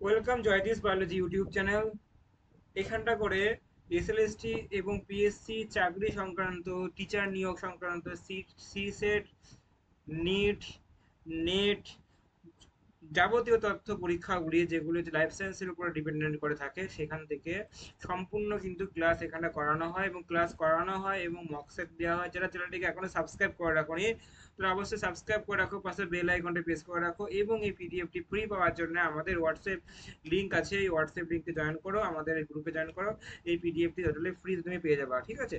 Welcome জয়দিস biology YouTube channel. এখানটা করে এসএলএসটি এবং পিএসসি চাকরি সংক্রান্ত, টিচার নিয়োগ সংক্রান্ত, সি সেট, নিট, নেট, যাবতীয় তথ্য পরীক্ষাগুলি যেগুলো লাইফ সায়েন্সের উপর ডিপেন্ডেন্ট করে থাকে সেখান থেকে সম্পূর্ণ কিন্তু ক্লাস এখানে করানো হয় এবং মক সেট দেওয়া হয়। যারা চ্যানেলটিকে এখনো সাবস্ক্রাইব করে রাখোনি তারা অবশ্যই সাবস্ক্রাইব করে রাখো, পাশে বেল আইকনটা প্রেস করে রাখো এবং এই পিডিএফটি ফ্রি পাওয়ার জন্য আমাদের হোয়াটসঅ্যাপ লিঙ্ক আছে, এই হোয়াটসঅ্যাপ লিঙ্কে জয়েন করো, আমাদের এই গ্রুপে জয়েন করো। এই পিডিএফটি টোটালি ফ্রি তুমি পেয়ে যাবা, ঠিক আছে?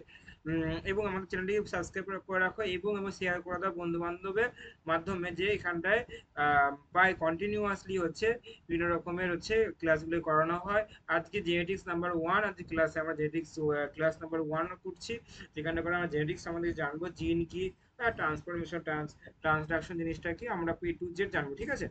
এবং আমাদের চ্যানেলটিকে সাবস্ক্রাইব করে রাখো এবং শেয়ার করে দাও বন্ধু বান্ধবের মাধ্যমে, যে এখানটায় প্রায় কন্টিনিউয়াসলি হচ্ছে বিভিন্ন রকমের হচ্ছে ক্লাসগুলো করানো হয়। আজকে জেনেটিক্স নাম্বার 1, আজকে ক্লাসে আমরা জেনেটিক্স ক্লাস নাম্বার 1 করছি, যেখানে করে আমরা জেনেটিক্স সম্বন্ধে জানবো, জিন কি, ট্রান্সফরমেশন, ট্রান্সডাকশন জিনিসটা কি, আমরা A to Z জানবো, ঠিক আছে?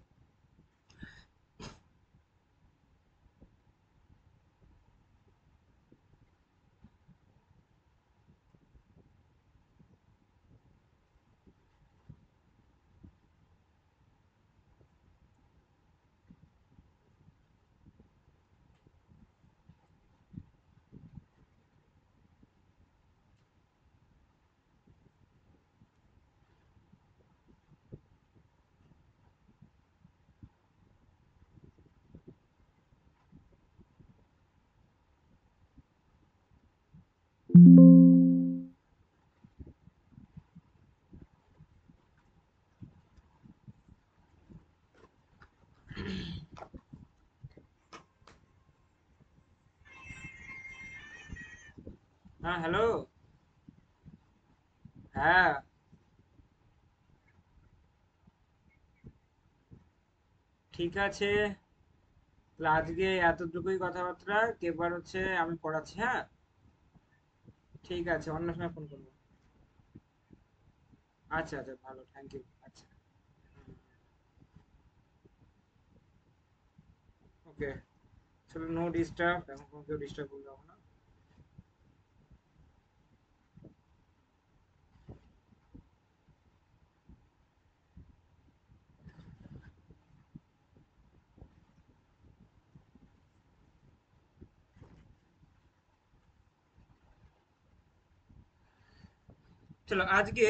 হ্যাঁ, হ্যালো। হ্যাঁ, ঠিক আছে। তাহলে আজকে এতটুকুই কথাবার্তা, এবার হচ্ছে আমি পড়াচ্ছি, হ্যাঁ? ঠিক আছে, অন্য সময় ফোন করবো। আচ্ছা আচ্ছা, ভালো, থ্যাংক ইউ। আচ্ছা, ওকে। চলো, নো ডিস্টার্ব, এখন কোনো কেউ ডিস্টার্ব করবে না। চলো আজকে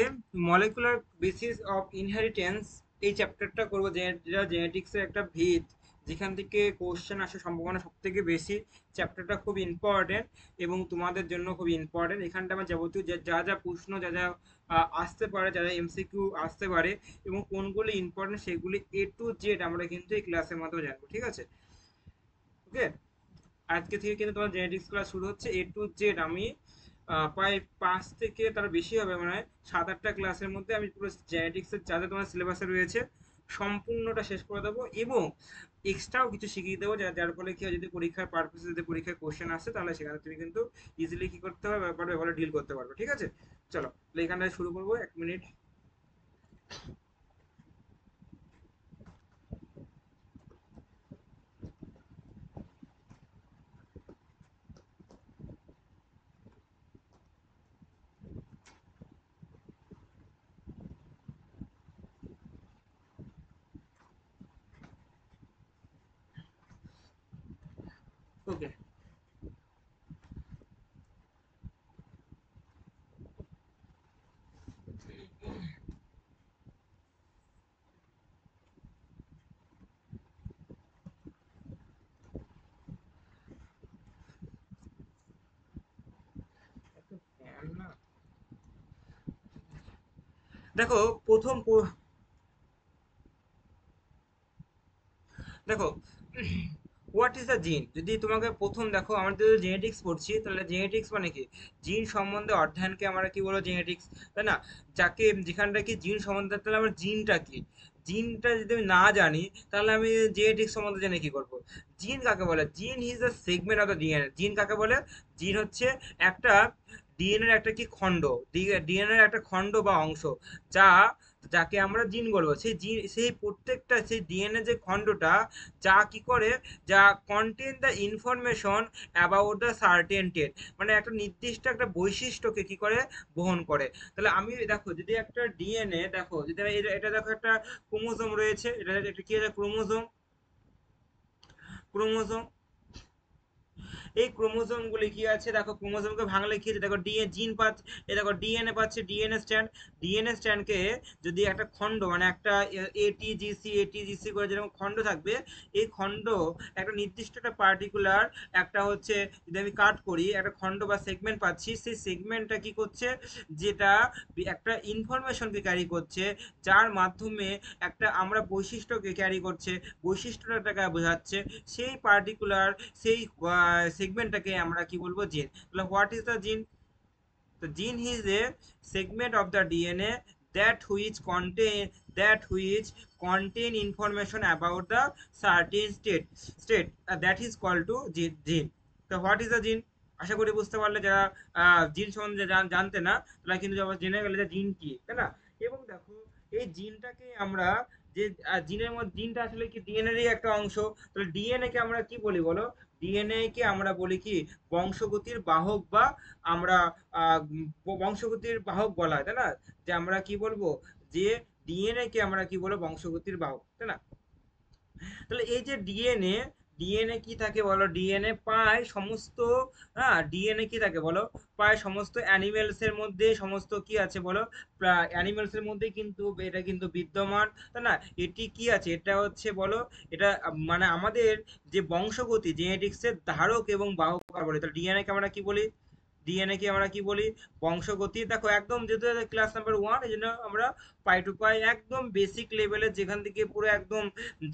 মলিকুলার বেসিস অফ ইনহেরিটেন্স এই চ্যাপ্টারটা করবো, যেটা জেনেটিক্সের একটা ভিত, যেখান থেকে কোশ্চেন আসার সম্ভাবনা সব থেকে বেশি। চ্যাপ্টারটা খুব ইম্পর্টেন্ট এবং তোমাদের জন্য খুব ইম্পর্টেন্ট। এখানটা আমার যাবতীয় যা যা প্রশ্ন, যা যা আসতে পারে, যা যা এমসিকিউ আসতে পারে এবং কোনগুলি ইম্পর্টেন্ট সেগুলি A to Z আমরা কিন্তু এই ক্লাসের মাধ্যমে জানবো, ঠিক আছে? ওকে। আজকে থেকে কিন্তু তোমার জেনেটিক্স ক্লাস শুরু হচ্ছে A to Z। আমি প্রায় 5 থেকে তার বেশি হবে, মানে 7-8টা ক্লাসের মধ্যে আমি পুরো জেনেটিক্সের যা যা তোমার সিলেবাসে রয়েছে সম্পূর্ণটা শেষ করে দেবো এবং এক্সট্রাও কিছু শিখিয়ে দেবো, যার ফলে কি হয়, যদি পরীক্ষার পারপাসে যদি পরীক্ষায় কোশ্চেন আসে তাহলে সেখানে তুমি কিন্তু ইজিলি কি করতে হবে, ব্যাপারে ভালো ডিল করতে পারবে, ঠিক আছে? চলো তাহলে এখানটায় শুরু করবো, 1 মিনিট। ওকে। দেখো, প্রথম দেখো, হোয়াট ইজ দ্য জিন, যদি তোমাকে প্রথম দেখো, আমরা যদি জেনেটিক্স পড়ছি তাহলে জেনেটিক্স মানে কি, জিন সম্বন্ধে অধ্যয়নকে আমরা কি বলবো, জেনেটিক্স, তাই না? যাকে যেখানটা কি জিন সম্বন্ধে, তাহলে আমার জিনটা কি, জিনটা যদি আমি না জানি তাহলে আমি জেনেটিক্স সম্বন্ধে জেনে কি করব? জিন কাকে বলে? জিন is the segment of the DNA. জিন কাকে বলে? জিন হচ্ছে একটা ডিএনএর একটা কি খণ্ড, ডিএনএর একটা খণ্ড বা অংশ, যা যাকে আমরা জিন বলবো। সেই জিন, সেই প্রত্যেকটা সেই ডিএনএ যে খণ্ডটা, যা কি করে, যা contain the information about the certain TET, মানে একটা নির্দিষ্ট একটা বৈশিষ্ট্যকে কি করে, বহন করে। তাহলে আমি দেখো, যদি একটা ডিএনএ দেখো, যদি এটা দেখো, একটা ক্রোমোজোম রয়েছে, এটা এটা কি, ক্রোমোজোম। ক্রোমোজোম। এই ক্রোমোজোম গুলি কি আছে দেখো, ক্রোমোজোমকে ভাঙলে কি আছে দেখো, জিন পাচ্ছে, এই দেখো ডিএনএ পাচ্ছে, ডিএনএ স্ট্র্যান্ড। ডিএনএ স্ট্র্যান্ডকে যদি একটা খণ্ড মানে একটা এটিজিসি এটিজিসি করে যেরকম খণ্ড থাকবে, এই খণ্ড একটা নির্দিষ্ট একটা পার্টিকুলার একটা হচ্ছে, যদি আমি কাট করি একটা খণ্ড বা সেগমেন্ট পাচ্ছি, সেই সেগমেন্টটা কি করছে, যেটা একটা ইনফরমেশনকে ক্যারি করছে, যার মাধ্যমে একটা আমরা বৈশিষ্ট্যকে ক্যারি করছে, বৈশিষ্ট্যটাকে বোঝাচ্ছে, সেই পার্টিকুলার সেই সেগমেন্টটাকে আমরা কি বলবো, জিন। তাহলে হোয়াট ইজ দ্য জিন? The gene is a segment of the DNA that which contain information about the certain state that is called to gene. So what is the gene? আশা করি বুঝতে পারলে, যারা জিন সম্বন্ধে জানতে না তারা কিন্তু জেনে গেলে যে জিন কি, তাই না? এবং দেখো এই জিনটাকে আমরা যে জিনের মধ্যে, জিনটা আসলে কি ডিএনএরই একটা অংশ। তাহলে ডিএনএ কে আমরা কি বলি বলো? ডিএনএ কে আমরা বলি কি বংশগতির বাহক, বা আমরা বংশগতির বাহক বলা হয়, তাই না? যে আমরা কি বলবো, যে ডিএনএ কে আমরা কি বলবো, বংশগতির বাহক, তাই না? তাহলে এই যে ডিএনএ, ডিএনএ কি থাকে বলো? ডিএনএ প্রায় সমস্ত, হ্যাঁ ডিএনএ কি থাকে বলো? প্রায় সমস্ত অ্যানিমেলস এর মধ্যে সমস্ত কি আছে বলো? প্রায় অ্যানিমেলস এর মধ্যে কিন্তু এটা কিন্তু বিদ্যমান, তাই না? এটি কি আছে, এটা হচ্ছে বলো, এটা মানে আমাদের যে বংশগতি জেনেটিক্স এর ধারক এবং বাহক বলে। তাহলে ডিএনএ কে আমরা কি বলি? ডিএনএ কে আমরা কি বলি? বংশগতি। দেখো একদম যেহেতু ক্লাস নাম্বার 1, এই জন্য আমরা পাই টু পাই একদম বেসিক লেভেলে, যেখান থেকে পুরো একদম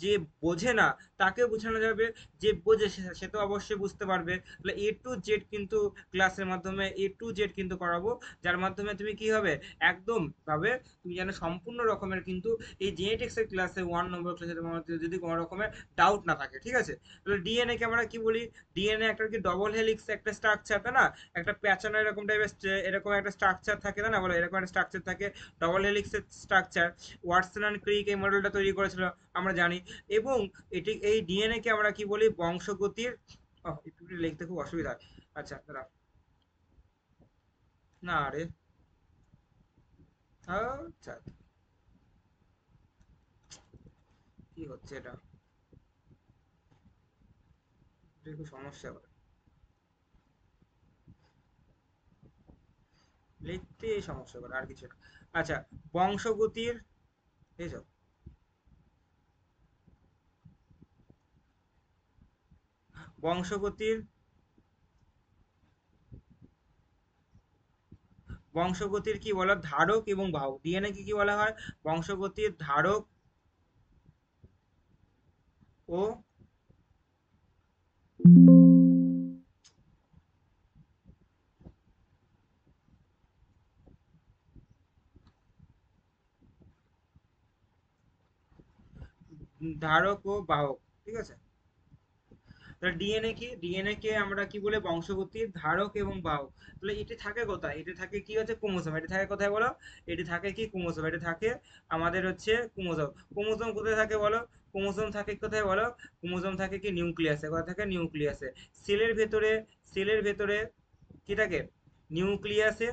যে বোঝে না তাকে বোঝানো যাবে, যে বোঝে সে তো অবশ্যই বুঝতে পারবে। তাহলে এ টু জেড কিন্তু ক্লাসের মাধ্যমে এ টু জেড কিন্তু করাবো, যার মাধ্যমে তুমি কি হবে, একদম ভাবে তুমি যেন সম্পূর্ণ রকমের কিন্তু এই জেনেটিক্স এর ক্লাসে 1 নম্বর ক্লাসে তোমার যদি কোনো রকমের ডাউট না থাকে, ঠিক আছে? তাহলে ডিএনএ কে আমরা কি বলি? ডিএনএ একটা কি ডবল হেলিক্স একটা স্ট্রাকচার, তাই না? একটা প্যাচানো এরকম টাইপের এরকম একটা স্ট্রাকচার থাকে, তাই না? বলো এরকম একটা স্ট্রাকচার থাকে, ডবল হেলিক্সের স্ট্রাকচার। ওয়াটসন অ্যান্ড ক্রিক এই মডেলটা তৈরি করেছিল, আমরা জানি। এবং এটি এই ডিএনএ কে আমরা কি বলি, বংশগতির, একটু লিখতে খুব অসুবিধা হয়। আচ্ছা দাঁড়া, না রে, আচ্ছা কি হচ্ছে এটা, এটা খুব সমস্যা করে লিখতে, সমস্যা করে আর কিছু না। আচ্ছা, বংশগতির এইসব, বংশগতির বংশগতির কি বলা, ধারক এবং বাহক। ডিএনএ কি কি বলা হয়? বংশগতির ধারক ও, ধারক ও বাহক, ঠিক আছে? তাহলে ডিএনএ কি, ডিএনএ কে আমরা কি বলে, বংশগতির ধারক এবং বাহক। তাহলে এটি থাকে কোথায়? এটি থাকে কি হচ্ছে ক্রোমোজোম। এটি থাকে কোথায় বলো? এটি থাকে কি ক্রোমোজোম, এটি থাকে আমাদের হচ্ছে ক্রোমোজোম। ক্রোমোজোম কোথায় থাকে বলো? ক্রোমোজোম থাকে কোথায় বলো? ক্রোমোজোম থাকে কি নিউক্লিয়াসে। কোথায় থাকে? নিউক্লিয়াসে। সেলের ভেতরে, সেলের ভেতরে কি থাকে? নিউক্লিয়াসে,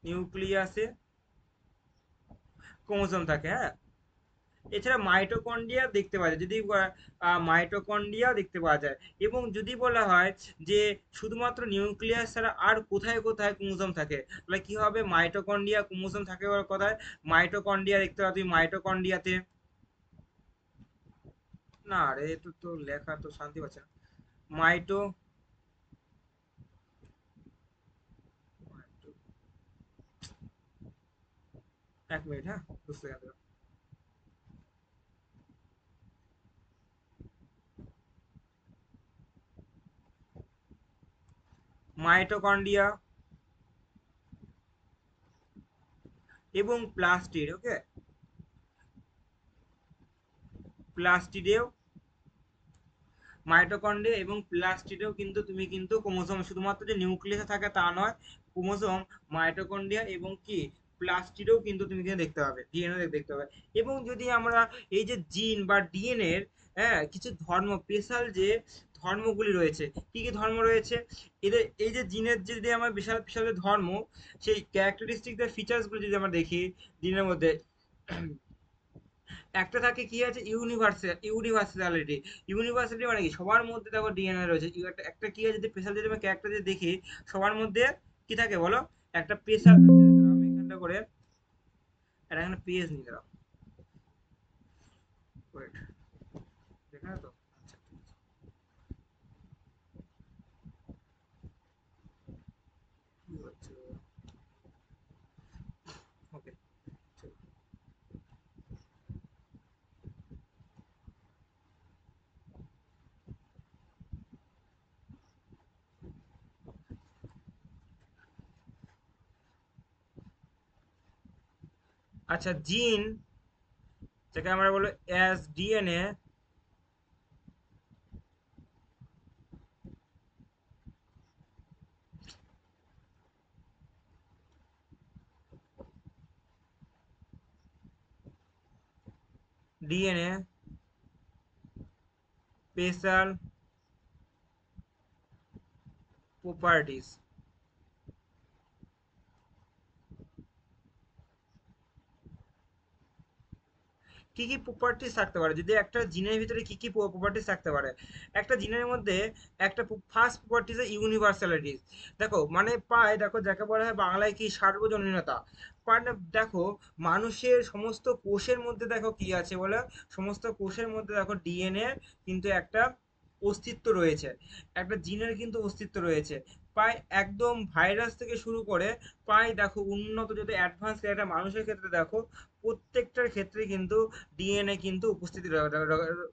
নিউক্লিয়াসে ক্রোমোজোম থাকে, হ্যাঁ। এছাড়া মাইটোকন্ড্রিয়া দেখতে পাওয়া যায়, যদি মাইটোকন্ড্রিয়া দেখতে পাওয়া যায়। এবং যদি বলা হয় যে শুধুমাত্র নিউক্লিয়াস ছাড়া আর কোথায় কোথায় ক্রোমোজোম থাকে, তাহলে কি হবে? মাইটোকন্ড্রিয়া ক্রোমোজোম থাকে বলে কোথায়? মাইটোকন্ড্রিয়া দেখতে পাবো তুমি, মাইটোকন্ড্রিয়াতে। না রে, তো তো লেখা তো শান্তি পাচ্ছে না। মাইটো, এক মিনিট, হ্যাঁ বুঝতে গেল। মাইটোকন্ড্রিয়া এবং প্লাস্টিড, ওকে, প্লাস্টিডেও, মাইটোকন্ড্রিয়া এবং প্লাস্টিডেও কিন্তু তুমি কিন্তু ক্রোমোজোম, শুধুমাত্র যে নিউক্লিয়াসে থাকে তা নয়, ক্রোমোজোম মাইটোকন্ড্রিয়া এবং কি প্লাস্টিডেও কিন্তু তুমি কিন্তু দেখতে পাবে, ডিএনএ দেখতে পাবে। এবং যদি আমরা এই যে জিন বা ডিএনএ এর, হ্যাঁ, কিছু ধর্ম, স্পেশাল যে ধর্মগুলি রয়েছে, কি কি ধর্ম রয়েছে এদের, এই যে জিনের যে যদি আমরা বিশাল বিশাল যে ধর্ম, সেই ক্যারেক্টারিস্টিক ফিচার্স গুলো যদি আমরা দেখি জিনের মধ্যে, একটা থাকে কি আছে ইউনিভার্সালিটি। ইউনিভার্সালিটি মানে কি সবার মধ্যে দেখো ডিএনএ রয়েছে। একটা একটা কি আছে, যদি স্পেশাল যদি আমি ক্যারেক্টার যদি দেখি সবার মধ্যে কি থাকে বলো, একটা স্পেশাল। আমি এখানটা করে এটা এখানে পেজ নিয়ে গেলাম, ওয়েট, দেখে না তো? আচ্ছা, কি হচ্ছে? ওকে, আচ্ছা জিন যাকে আমরা বলো as DNA, DNA special properties. কি কি প্রপার্টিস থাকতে পারে, যদি একটা জিনের ভিতরে কি কি প্রপার্টিস থাকতে পারে? একটা জিনের মধ্যে একটা ফার্স্ট প্রপার্টিস ইউনিভার্সালিটিস। দেখো মানে পায়, দেখো যাকে বলা হয় বাংলায় কি সার্বজনীনতা। মানে দেখো মানুষের সমস্ত কোষের মধ্যে দেখো কি আছে বলে, সমস্ত কোষের মধ্যে দেখো ডিএনএ কিন্তু একটা অস্তিত্ব রয়েছে, একটা জিনের কিন্তু অস্তিত্ব রয়েছে। প্রায় একদম ভাইরাস থেকে শুরু করে প্রায় দেখো উন্নত যদি অ্যাডভান্স একটা মানুষের ক্ষেত্রে দেখো, প্রত্যেকটার ক্ষেত্রে কিন্তু ডিএনএ কিন্তু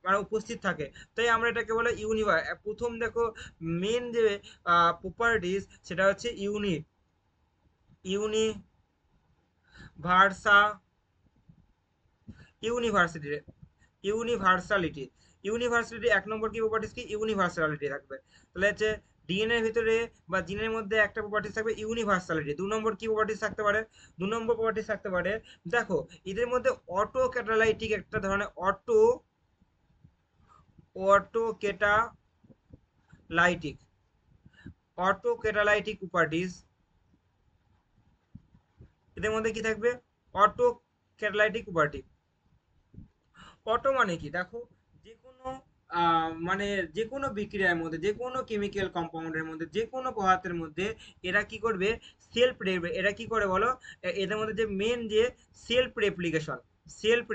মানে উপস্থিত থাকে। তাই আমরা এটাকে বলে প্রথম দেখো মেন যে প্রপার্টিস সেটা হচ্ছে ইউনিভার্সা ইউনিভার্সিটি ইউনিভার্সালিটি। ইউনিভার্সালিটি এক নম্বর কি প্রপার্টিস, কি ইউনিভার্সালিটি থাকবে। তাহলে হচ্ছে ডিএনএ এর ভিতরে বা জিনের মধ্যে একটা প্রপার্টিস থাকবে ইউনিভার্সালিটি। দু নম্বর কি প্রপার্টিস থাকতে পারে, দু নম্বর প্রপার্টিস থাকতে পারে দেখো এদের মধ্যে অটো ক্যাটালাইটিক একটা ধরনের auto catalytic auto catalytic properties. এদের মধ্যে কি থাকবে, অটো ক্যাটালাইটিক প্রপার্টি। অটো মানে কি দেখো, যে কোনো মানে যে কোনো বিক্রিয়ার মধ্যে, যে কোনো কেমিক্যাল কম্পাউন্ডের মধ্যে, যে কোনো পদার্থের মধ্যে এরা কি করবে, এরা কি করে বলো, এদের মধ্যে যে মেন যে সেলফ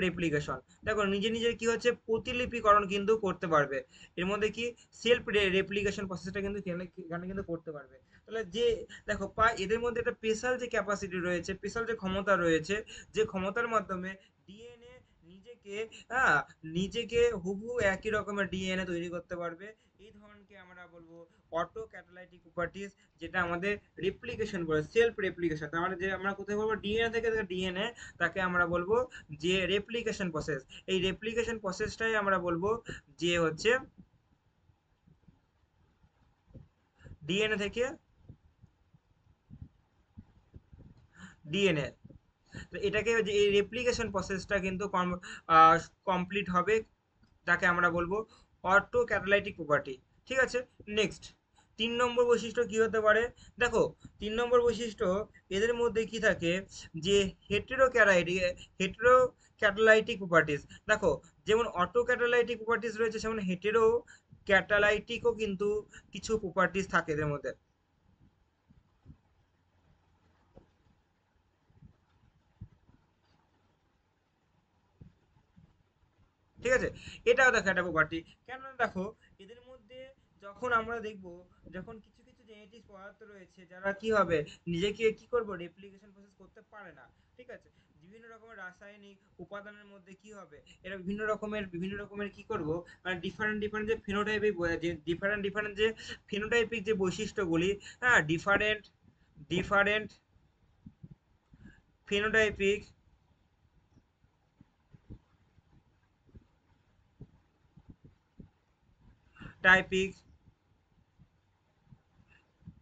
রেপ্লিকেশন দেখো নিজে নিজের কি হচ্ছে প্রতিলিপিকরণ কিন্তু করতে পারবে। এর মধ্যে কি সেলফ রেপ্লিকেশন প্রসেসটা কিন্তু এখানে কিন্তু করতে পারবে। তাহলে যে দেখো এদের মধ্যে একটা স্পেশাল যে ক্যাপাসিটি রয়েছে, স্পেশাল যে ক্ষমতা রয়েছে, যে ক্ষমতার মাধ্যমে ডিএনএ নিজেকে, হ্যাঁ, নিজেকে হুবহু একই রকমের ডিএনএ তৈরি করতে পারবে। এই ধরনকে আমরা বলবো অটো ক্যাটালাইটিক প্রপার্টিজ, যেটা আমাদের রেপ্লিকেশন বলে, সেলফ রেপ্লিকেশন। তার মানে যে আমরা কোথায় বলবো ডিএনএ থেকে ডিএনএ, তাকে আমরা বলবো যে রেপ্লিকেশন প্রসেস। এই রেপ্লিকেশন প্রসেসটাই আমরা বলবো যে হচ্ছে ডিএনএ থেকে ডিএনএ। তো এটাকে যে এই রেপ্লিকেশন প্রসেসটা কিন্তু কমপ্লিট হবে, তাকে আমরা বলবো অটো ক্যাটালাইটিক প্রপার্টি। ঠিক আছে, নেক্সট 3 নম্বর বৈশিষ্ট্য কি হতে পারে, দেখো 3 নম্বর বৈশিষ্ট্য এদের মধ্যে কি থাকে, যে হেটেরো ক্যাটালাইটিক প্রপার্টিস। দেখো যেমন অটো ক্যাটালাইটিক প্রপার্টিস রয়েছে, যেমন হেটেরো ক্যাটালাইটিকও কিন্তু কিছু প্রপার্টিস থাকে এদের মধ্যে। ঠিক আছে, এটাও দেখো একটা প্রপার্টি। কেন দেখো এদের মধ্যে যখন আমরা দেখব, যখন কিছু কিছু জেনেটিক পদার্থ রয়েছে যারা কি হবে, নিজেকে কি করব রেপ্লিকেশন প্রসেস করতে পারে না। ঠিক আছে, বিভিন্ন রকমের রাসায়নিক উপাদানের মধ্যে কি হবে, এরা বিভিন্ন রকমের কি করব, মানে ডিফারেন্ট ডিফারেন্ট যে ফিনোটাইপিক, যে ডিফারেন্ট ডিফারেন্ট যে ফিনোটাইপিক যে বৈশিষ্ট্যগুলি, হ্যাঁ, ডিফারেন্ট ডিফারেন্ট ফিনোটাইপিক টাইপিক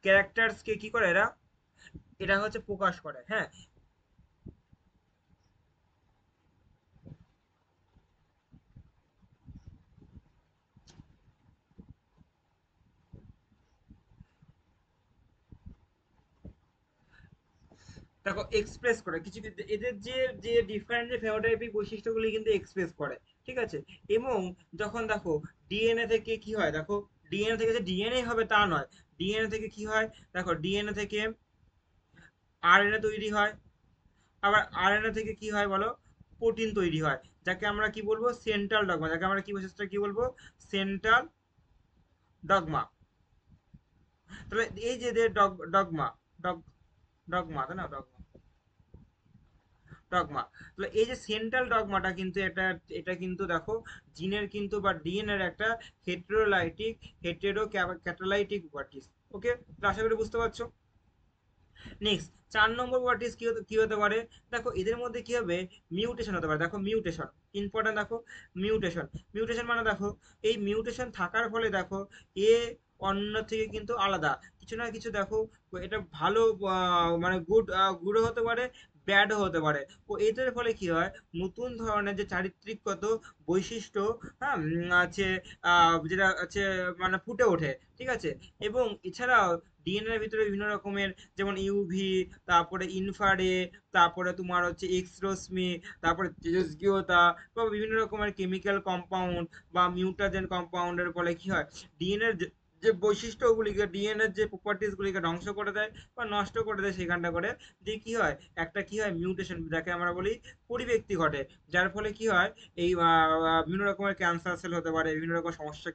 ক্যারেক্টার্সকে কি করে এরা, এটা হচ্ছে প্রকাশ করে। হ্যাঁ, দেখো এক্সপ্রেস করে কিছু কিছু এদের যে যে ডিফারেন্ট যে ফেনোটাইপিক বৈশিষ্ট্যগুলি কিন্তু এক্সপ্রেস করে, ঠিক আছে। এবং যখন দেখো ডিএনএ থেকে কি হয়, দেখো ডিএনএ থেকে যে ডিএনএ হবে তা নয়, ডিএনএ থেকে কি হয়, দেখো ডিএনএ থেকে আরএনএ তৈরি হয়, আবার আরএনএ থেকে কি হয় বলো, প্রোটিন তৈরি হয়, যাকে আমরা কি বলবো সেন্ট্রাল ডগমা, যাকে আমরা কি বৈশিষ্ট্য কি বলবো সেন্ট্রাল ডগমা। তাহলে এই যে ডগমা, ডগ ডগমা তাই না, ডগমা ডগমা, তাহলে এই যে সেন্ট্রাল ডগমাটা কিন্তু এটা, এটা কিন্তু দেখো জিনের কিন্তু বা ডিএনএর একটা হেটেরোলাইটিক হেটেরো ক্যাটালাইটিক প্রপার্টিজ। ওকে, তো আশা করি বুঝতে পারছো। নেক্সট 4 নম্বর প্রপার্টিজ কি হতে পারে, দেখো এদের মধ্যে কি হবে মিউটেশন হতে পারে। দেখো মিউটেশন ইম্পর্টেন্ট, দেখো মিউটেশন, মিউটেশন মানে দেখো এই মিউটেশন থাকার ফলে দেখো এ অন্য থেকে কিন্তু আলাদা কিছু না কিছু, দেখো এটা ভালো মানে গুডও হতে পারে, ব্যাডও হতে পারে। ও এদের ফলে কি হয় নতুন ধরনের যে চারিত্রিকগত বৈশিষ্ট্য, হ্যাঁ আছে যেটা আছে মানে ফুটে ওঠে, ঠিক আছে। এবং এছাড়াও ডিএনএ এর ভিতরে বিভিন্ন রকমের যেমন ইউভি, তারপরে ইনফ্রারে, তারপরে তোমার হচ্ছে এক্স রশ্মি, তারপরে তেজস্ক্রিয়তা বা বিভিন্ন রকমের কেমিক্যাল কম্পাউন্ড বা মিউটাজেন কম্পাউন্ডের ফলে কি হয় ডিএনএ যে যে বৈশিষ্ট্যগুলিকে ডিএনএর যে প্রপার্টিস গুলিকে ধ্বংস করে দেয় বা নষ্ট করে দেয় সেখানটা করে, দিয়ে কি হয় একটা কি হয় মিউটেশন, যাকে আমরা বলি পরিব্যক্তি ঘটে, যার ফলে কি হয় এই বিভিন্ন রকমের ক্যান্সার সেল হতে পারে, বিভিন্ন রকম সমস্যা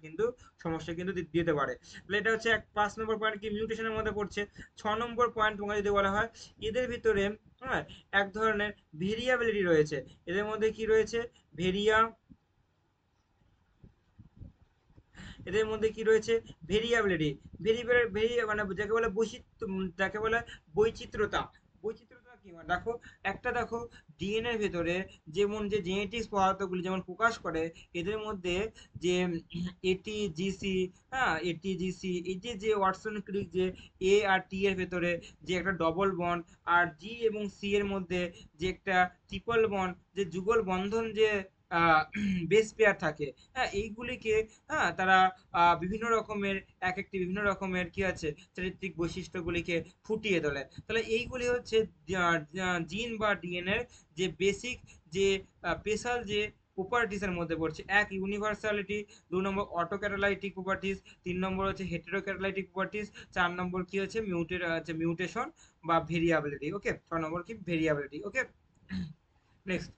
কিন্তু দিতে পারে। তাহলে এটা হচ্ছে 5 নম্বর পয়েন্ট কি মিউটেশনের মধ্যে পড়ছে। 6 নম্বর পয়েন্ট তোমাকে যদি বলা হয় এদের ভিতরে, হ্যাঁ এক ধরনের ভেরিয়াবিলিটি রয়েছে, এদের মধ্যে কি রয়েছে ভেরিয়া এদের মধ্যে কি রয়েছে ভেরিয়াবিলিটি, ভেরিয়া মানে যাকে বলে বৈচিত্র্য, যাকে বলে বৈচিত্র্যতা। বৈচিত্র্যতা কি মানে দেখো একটা দেখো ডিএনএর ভেতরে যেমন যে জেনেটিক্স পদার্থগুলি যেমন প্রকাশ করে, এদের মধ্যে যে এটিজিসি, হ্যাঁ এটিজিসি এই যে যে ওয়াটসন ক্রিক যে এ আর টি এর ভেতরে যে একটা ডবল বন্ড, আর জি এবং সি এর মধ্যে যে একটা ট্রিপল বন্ড যে যুগল বন্ধন যে বেস পেয়ার থাকে, হ্যাঁ এইগুলিকে, হ্যাঁ তারা বিভিন্ন রকমের এক একটি বিভিন্ন রকমের কি আছে চারিত্রিক বৈশিষ্ট্যগুলিকে ফুটিয়ে তোলে। তাহলে এইগুলি হচ্ছে জিন বা ডিএনএ যে বেসিক যে স্পেশাল যে প্রপার্টিস এর মধ্যে পড়ছে। এক ইউনিভার্সালিটি, 2 নম্বর অটোক্যাটালাইটিক প্রপার্টিস, 3 নম্বর হচ্ছে হেটেরোক্যাটালাইটিক প্রপার্টিস, 4 নম্বর কি হচ্ছে মিউটেশন বা ভেরিয়াবিলিটি। ওকে, 6 নম্বর কি ভেরিয়াবিলিটি। ওকে, নেক্সট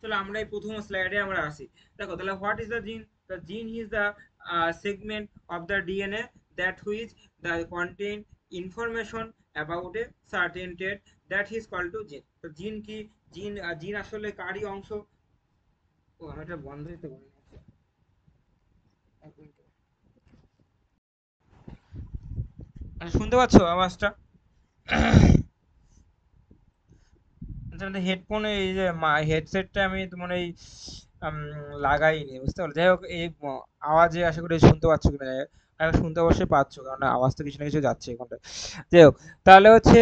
তাহলে আমরা এই প্রথম স্লাইডে আমরা আসি। দেখো তাহলে হোয়াট ইজ দ্য জিন, দ্য জিন is the segment of the DNA that which the contain information about a certain trait that is called to gene। তো জিন কি, জিন আসলে কারই অংশ। ও আমি এটা বন্ধই তো করি, আচ্ছা শুনতে পাচ্ছো আওয়াজটা? আচ্ছা হেডফোনে এই যে হেডসেটটা আমি তোমার এই উম, লাগাইনি বুঝতে পারলে, যাই হোক এই আওয়াজে আশা করি শুনতে পাচ্ছ কিনা, যাই হোক আমি শুনতে অবশ্যই পাচ্ছ কারণ আওয়াজ তো কিছু না কিছু যাচ্ছে এখানটা। যাই হোক তাহলে হচ্ছে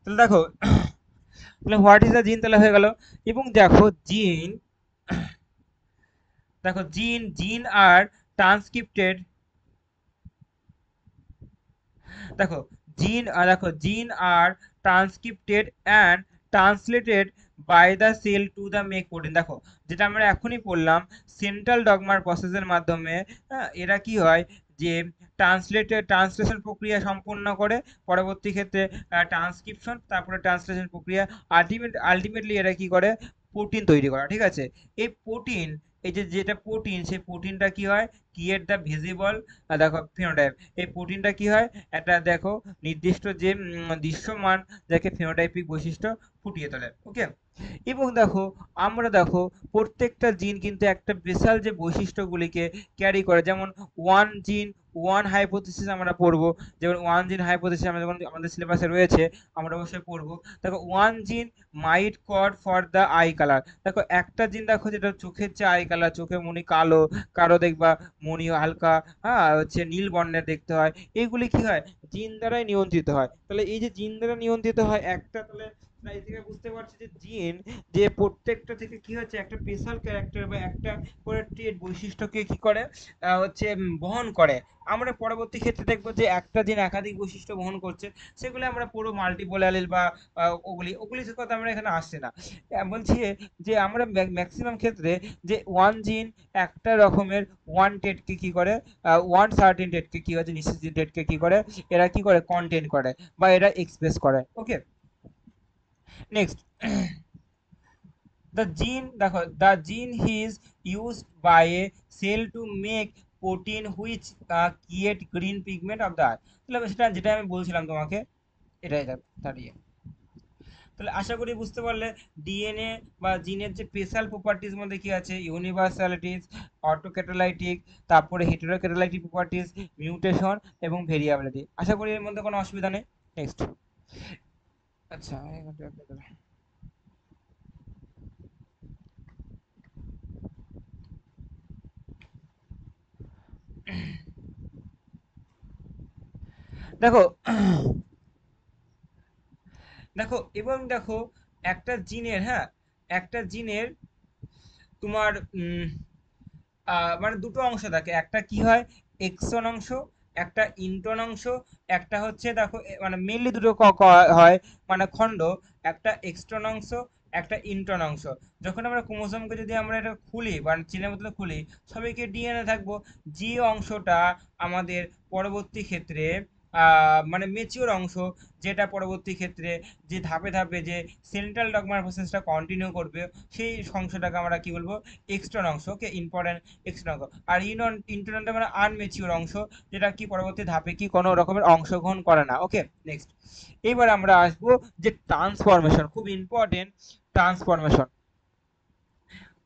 তাহলে দেখো তাহলে হোয়াট ইজ দ্য জিন তাহলে হয়ে গেল। এবং দেখো জিন, দেখো জিন আর ট্রান্সক্রিপ্টেড, দেখো জিন আর transcripted and translated by the cell to the make protein. দেখো যেটা আমরা এখনই পড়লাম সেন্ট্রাল ডগমার প্রসেসের মাধ্যমে, এরা কি হয় যে ট্রান্সলেশন প্রক্রিয়া সম্পন্ন করে, পরবর্তী ক্ষেত্রে ট্রান্সক্রিপশন, তারপরে ট্রান্সলেশন প্রক্রিয়া, আলটিমেটলি এরা কি করে প্রোটিন তৈরি করা, ঠিক আছে। এই প্রোটিন, এই যে যেটা প্রোটিন সেই প্রোটিনটা কি হয় ক্রিয়েট দ্য ভিজিবল, দেখো ফিনোটাইপ, এই প্রোটিনটা কি হয় একটা দেখো নির্দিষ্ট যে দৃশ্যমান যাকে ফিনোটাইপিক বৈশিষ্ট্য ফুটিয়ে তোলে। ওকে, এবং দেখো আমরা দেখো প্রত্যেকটা জিন কিন্তু একটা স্পেশাল যে বৈশিষ্ট্যগুলিকে ক্যারি করে, যেমন ওয়ান জিন ওয়ান হাইপোথিসিস আমরা পড়বো, যেমন ওয়ান জিন হাইপোথিসিস আমরা যখন আমাদের সিলেবাসে রয়েছে আমরা অবশ্যই পড়বো। দেখো one gene might code for the eye colour, দেখো একটা জিন দেখো যেটা চোখের যে আই কালার, চোখের মনি কালো, কারো দেখবা মনি হালকা, হ্যাঁ হচ্ছে নীল বর্ণের দেখতে হয়, এগুলি কি হয় জিন দ্বারাই নিয়ন্ত্রিত হয়। তাহলে এই যে জিন দ্বারা নিয়ন্ত্রিত হয় একটা, তাহলে তাই থেকে বুঝতে পারছি যে জিন, যে প্রত্যেকটা থেকে কি হচ্ছে একটা স্পেশাল ক্যারেক্টার বা একটা করে ট্রেট বৈশিষ্ট্যকে কি করে হচ্ছে বহন করে। আমরা পরবর্তী ক্ষেত্রে দেখবো যে একটা জিন একাধিক বৈশিষ্ট্য বহন করছে, সেগুলো আমরা পুরো মাল্টিপল অ্যালিল বা ওগুলির কথা আমরা এখানে আসছে না। বলছি যে আমরা ম্যাক্সিমাম ক্ষেত্রে যে ওয়ান জিন একটা রকমের ওয়ান টেটকে কি করে, ওয়ান সার্টেন টেটকে কি হচ্ছে নিশ্চিত টেটকে কি করে, এরা কি করে কন্টেন্ট করে বা এরা এক্সপ্রেস করে। ওকে, নেক্সট, the gene দেখো the gene is used by a cell to make protein which create green pigment of the eye। তাহলে সেটা যেটা আমি বলছিলাম তোমাকে, এটাই দাঁড়িয়ে। তাহলে আশা করি বুঝতে পারলে ডিএনএ বা জিনের যে স্পেশাল প্রপার্টিজ মধ্যে কি আছে, ইউনিভার্সালিটিস, অটোক্যাটালাইটিক, তারপরে হেটেরোক্যাটালাইটিক প্রপার্টিজ, মিউটেশন এবং ভেরিয়াবিলিটি। আশা করি এর মধ্যে কোনো অসুবিধা নেই। নেক্সট, আচ্ছা দেখো দেখো এবং দেখো একটা জিনের, হ্যাঁ, একটা জিনের তোমার মানে দুটো অংশ থাকে, একটা কি হয় এক্সন অংশ, একটা ইন্ট্রন অংশ। একটা হচ্ছে দেখো মানে মেনলি দুটো হয় মানে খণ্ড, একটা এক্সট্রন অংশ, একটা ইন্ট্রন অংশ। যখন আমরা ক্রোমোসোমকে যদি আমরা এটা খুলি বা চিনের মতো খুলি, সবাইকে ডিএনএ থাকবো, যে অংশটা আমাদের পরবর্তী ক্ষেত্রে মানে মেচিওর অংশ, যেটা পরবর্তী ক্ষেত্রে যে ধাপে ধাপে যে সেন্ট্রাল ডগমার প্রসেসটা কন্টিনিউ করবে, সেই অংশটাকে আমরা কি বলবো এক্সট্রন অংশ। ওকে, ইম্পর্টেন্ট এক্সট্রন অংশ। আর ইন্টারনালটা মানে আনমেচিওর অংশ, যেটা কি পরবর্তী ধাপে কি কোনো রকমের অংশগ্রহণ করে না। ওকে, নেক্সট, এবার আমরা আসবো যে ট্রান্সফরমেশন, খুব important transformation.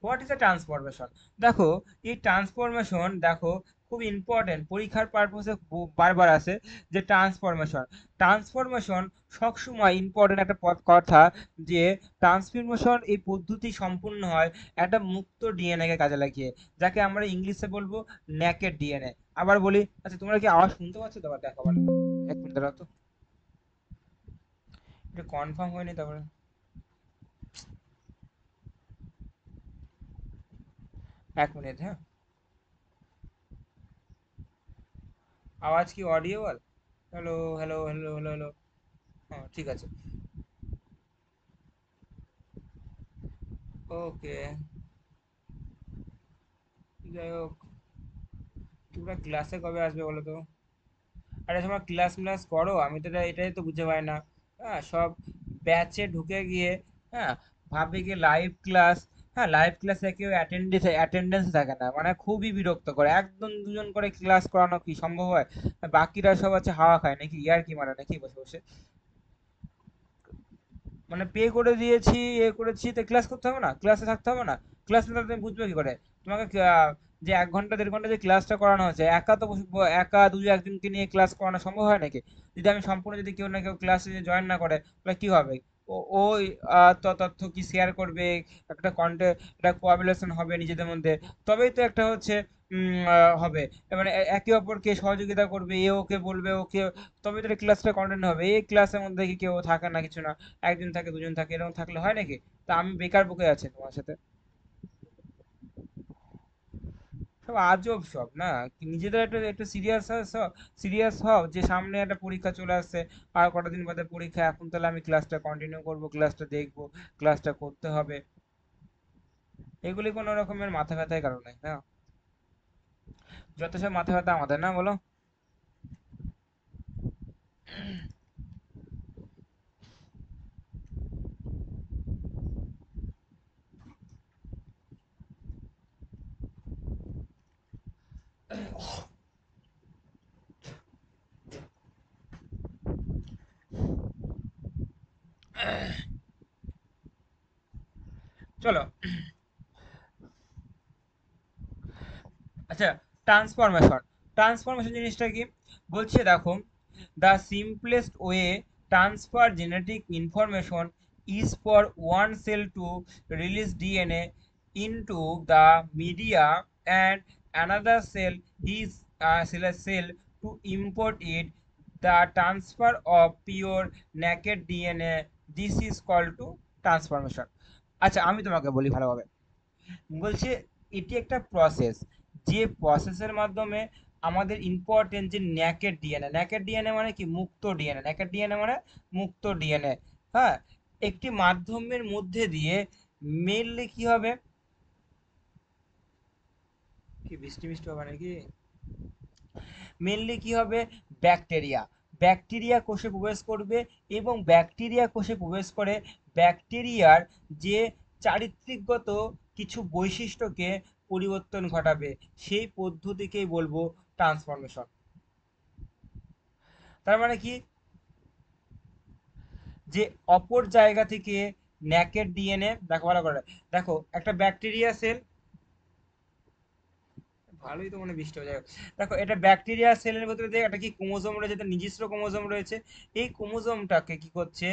What is a transformation? দেখো এই ট্রান্সফরমেশন দেখো খুব ইম্পর্টেন্ট, পরীক্ষার পারপসে বারবার আসে যে ট্রান্সফরমেশন। ট্রান্সফরমেশন সবসময় ইম্পর্টেন্ট একটা কথা, যে ট্রান্সফরমেশন এই পদ্ধতি সম্পূর্ণ হয় একটা মুক্ত ডিএনএ কে কাজে লাগিয়ে, যাকে আমরা ইংলিশে বলবো নেকেড ডিএনএ। আবার বলি, আচ্ছা তোমরা কি আওয়াজ শুনতে পাচ্ছ? তো দেখো আবার, এক মিনিট দাঁড়াও তো, এটা কনফার্ম হয়নি। তারপরে এক মিনিট, হ্যাঁ, আওয়াজ কি audible? Hello hello hello hello hello, হ্যাঁ ঠিক আছে। ওকে, যাই হোক, তোমরা ক্লাসে কবে আসবে বলো তো? আরে তোমরা ক্লাস ক্লাস করো, আমি তো এটাই তো বুঝতে পারি না। হ্যাঁ, সব ব্যাচে ঢুকে গিয়ে, হ্যাঁ, ভাবে কি লাইভ ক্লাস, হ্যাঁ লাইভ ক্লাসে কেউ অ্যাটেন্ডেন্স থাকে না, মানে খুবই বিরক্ত করে, একজন দুজন করে ক্লাস করানো কি সম্ভব হয়? বাকিরা সব আছে হাওয়া খায় নাকি, ইয়ার কি মারা নাকি বসে বসে, মানে পে করে দিয়েছি, এ করেছি, তো ক্লাস করতে হবে না, ক্লাসে থাকতে হবে না? ক্লাস না থাকলে তুমি বুঝবে কি করে? তোমাকে যে 1 ঘন্টা 1.5 ঘন্টা যে ক্লাসটা করানো হচ্ছে, একা তো একা একজনকে নিয়ে ক্লাস করানো সম্ভব হয় নাকি? যদি আমি সম্পূর্ণ যদি কেউ না কেউ ক্লাসে জয়েন না করে, তাহলে কি হবে? ওই তথ্য কি শেয়ার করবে, একটা কন্টেন্ট, একটা কোঅ্যাবুলেশন হবে নিজেদের মধ্যে, তবেই তো একটা হচ্ছে হবে, মানে একে অপরকে সহযোগিতা করবে, এ ওকে বলবে, ওকে, তবে তো ক্লাসটা কন্টেন্ট হবে। এই ক্লাসের মধ্যে কি কেউ থাকে না, কিছু না, একজন থাকে দুজন থাকে, এরকম থাকলে হয় নাকি? তা আমি বেকার বকে আছি তোমার সাথে, সব আজব সব না। নিজেদের একটু একটু সিরিয়াস হও যে সামনে একটা পরীক্ষা চলে আসছে, আর কটা দিন বাদে পরীক্ষা, এখন তাহলে আমি ক্লাসটা কন্টিনিউ করব, ক্লাসটা দেখবো, ক্লাসটা করতে হবে, এগুলি কোনো রকমের মাথা ব্যথার কারণে না, যত সব মাথা ব্যথা আমাদের, না বলো? চলো, আচ্ছা, ট্রান্সফরমেশন, ট্রান্সফরমেশন জিনিসটা কি বলছে দেখো, the simplest way transfer genetic information is for one cell to release DNA into the media and another cell is cell to import it. The transfer of pure naked DNA this is call to transformation. আচ্ছা আমি তোমাকে বলি ভালোভাবে, বলছে এটি একটা process, যে প্রসেসের মাধ্যমে আমাদের ইম্পর্টেন্ট যে ন্যাকেড ডিএনএ, ন্যাকেড ডিএনএ মানে কি, মুক্ত ডিএনএ, ন্যাকেড ডিএনএ মানে মুক্ত ডিএনএ, হ্যাঁ, একটি মাধ্যমের মধ্যে দিয়ে মেনলি কি হবে, কি বৃষ্টি মিষ্টি হবে নাকি, মেনলি কি হবে, ব্যাকটেরিয়া, ব্যাকটেরিয়া কোষে প্রবেশ করবে এবং ব্যাকটেরিয়া কোষে প্রবেশ করে ব্যাকটেরিয়ার যে চারিত্রিকগত কিছু বৈশিষ্ট্যকে পরিবর্তন ঘটাবে, সেই পদ্ধতিকেই বলবো ট্রান্সফরমেশন। তার মানে কি, যে অপর জায়গা থেকে ন্যাকেড ডিএনএ, দেখো ভালো করে, দেখো একটা ব্যাকটেরিয়া সেল, ভালোই তো মনে বৃষ্টি হয়ে যায়, দেখো এটা ব্যাকটেরিয়া সেলের ভিতরে দিয়ে একটা কি ক্রোমোজোম রয়েছে, তার নিজস্ব ক্রোমোজোম রয়েছে, এই ক্রোমোজোমটাকে কি করছে,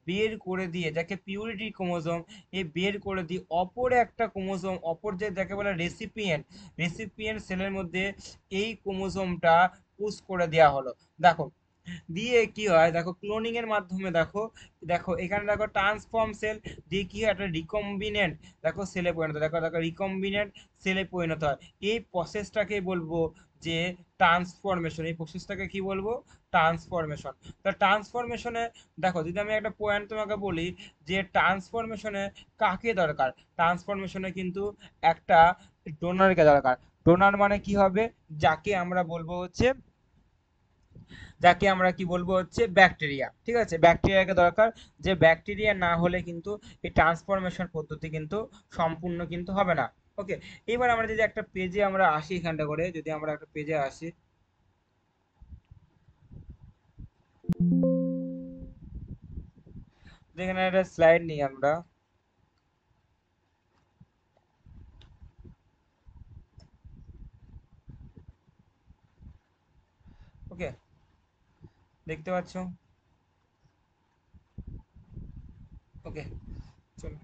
বের করে দিয়ে, যাকে পিউরিটি ক্রোমোজোম, এই বের করে দিয়ে অপর একটা ক্রোমোজোম, অপর যে যাকে বলে রেসিপিয়েন্ট, রেসিপিয়েন্ট সেলের মধ্যে এই ক্রোমোজোমটা পুশ করে দেওয়া হলো। দেখো দিয়ে কি হয়, দেখো ক্লোনিং এর মাধ্যমে, দেখো দেখো এখানে দেখো ট্রান্সফর্ম সেল দিয়ে কি হয়, একটা রিকম্বিনেন্ট দেখো সেলে পরিণত, দেখো দেখো রিকম্বিনেন্ট সেলে পরিণত হয়। এই প্রসেসটাকে বলবো যে ট্রান্সফরমেশন, এই প্রসেসটাকে কি বলবো, ট্রান্সফরমেশন। তা ট্রান্সফরমেশনে দেখো, যদি আমি একটা পয়েন্ট তোমাকে বলি যে ট্রান্সফরমেশনে কাকে দরকার, ট্রান্সফরমেশনে কিন্তু একটা ডোনারকে দরকার। ডোনার মানে কি হবে, যাকে আমরা বলবো হচ্ছে, যাকে আমরা কি বলবো হচ্ছে ব্যাকটেরিয়া, ঠিক আছে, ব্যাকটেরিয়াকে দরকার, যে ব্যাকটেরিয়া না হলে কিন্তু এই ট্রান্সফরমেশন পদ্ধতি কিন্তু সম্পূর্ণ কিন্তু হবে না। ওকে, এবার আমরা যদি একটা পেজে আমরা আসি, এখানটা করে যদি আমরা একটা পেজে আসি, যেখানে একটা স্লাইড নিই আমরা, ওকে, দেখতে পাচ্ছ, ওকে, চলো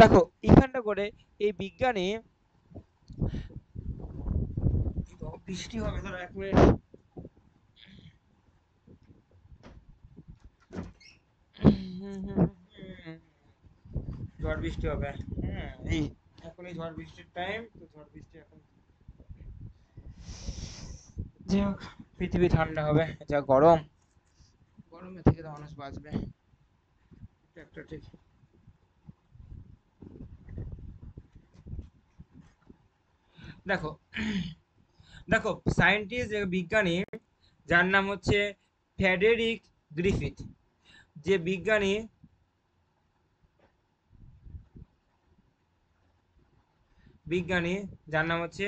দেখো এখানটা করে এই বিজ্ঞানী, বৃষ্টি হবে, ধরো 1 মিনিট, ঝড় বৃষ্টি হবে, এই এখন এই ঝড় বৃষ্টির টাইম, তো ঝড় বৃষ্টি এখন, যাই হোক, পৃথিবী ঠান্ডা হবে, যা গরম, গরমে থেকে তো মানুষ বাঁচবে, এটা একটা ঠিক। দেখো দেখো সায়েন্টিস্ট, বিজ্ঞানী, যার নাম হচ্ছে ফ্রেডেরিক গ্রিফিথ, যে বিজ্ঞানী, বিজ্ঞানী যার নাম হচ্ছে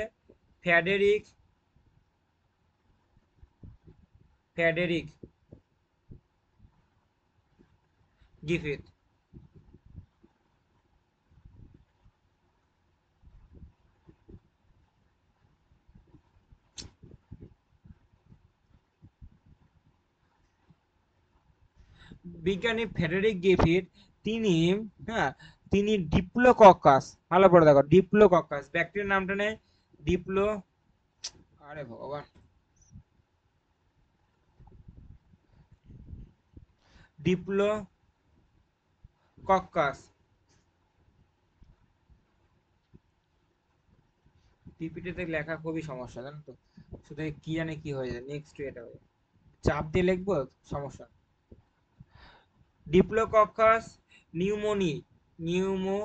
ফ্রেডেরিক, ফ্রেডেরিক গ্রিফিথ, বিজ্ঞানী ফ্রেডেরিক গ্রিফিথ, তিনি, হ্যাঁ, তিনি ডিপ্লোকক্কাস, ভালো করে দেখো, ডিপ্লোকক্কাস ব্যাকটেরিয়ার নামটা নেই, ডিপ্লো, আরে ভগবান, ডিপ্লোকক্কাস, পিপিটিতে লেখা খুবই সমস্যা জানো তো, শুধু কি জানে কি হয়ে যায়, নেক্সট এটা হয়ে যায়। চাপ দিয়ে লিখবো, সমস্যা, ডিপ্লোকক্কাস নিউমোনি, নিউমোনি,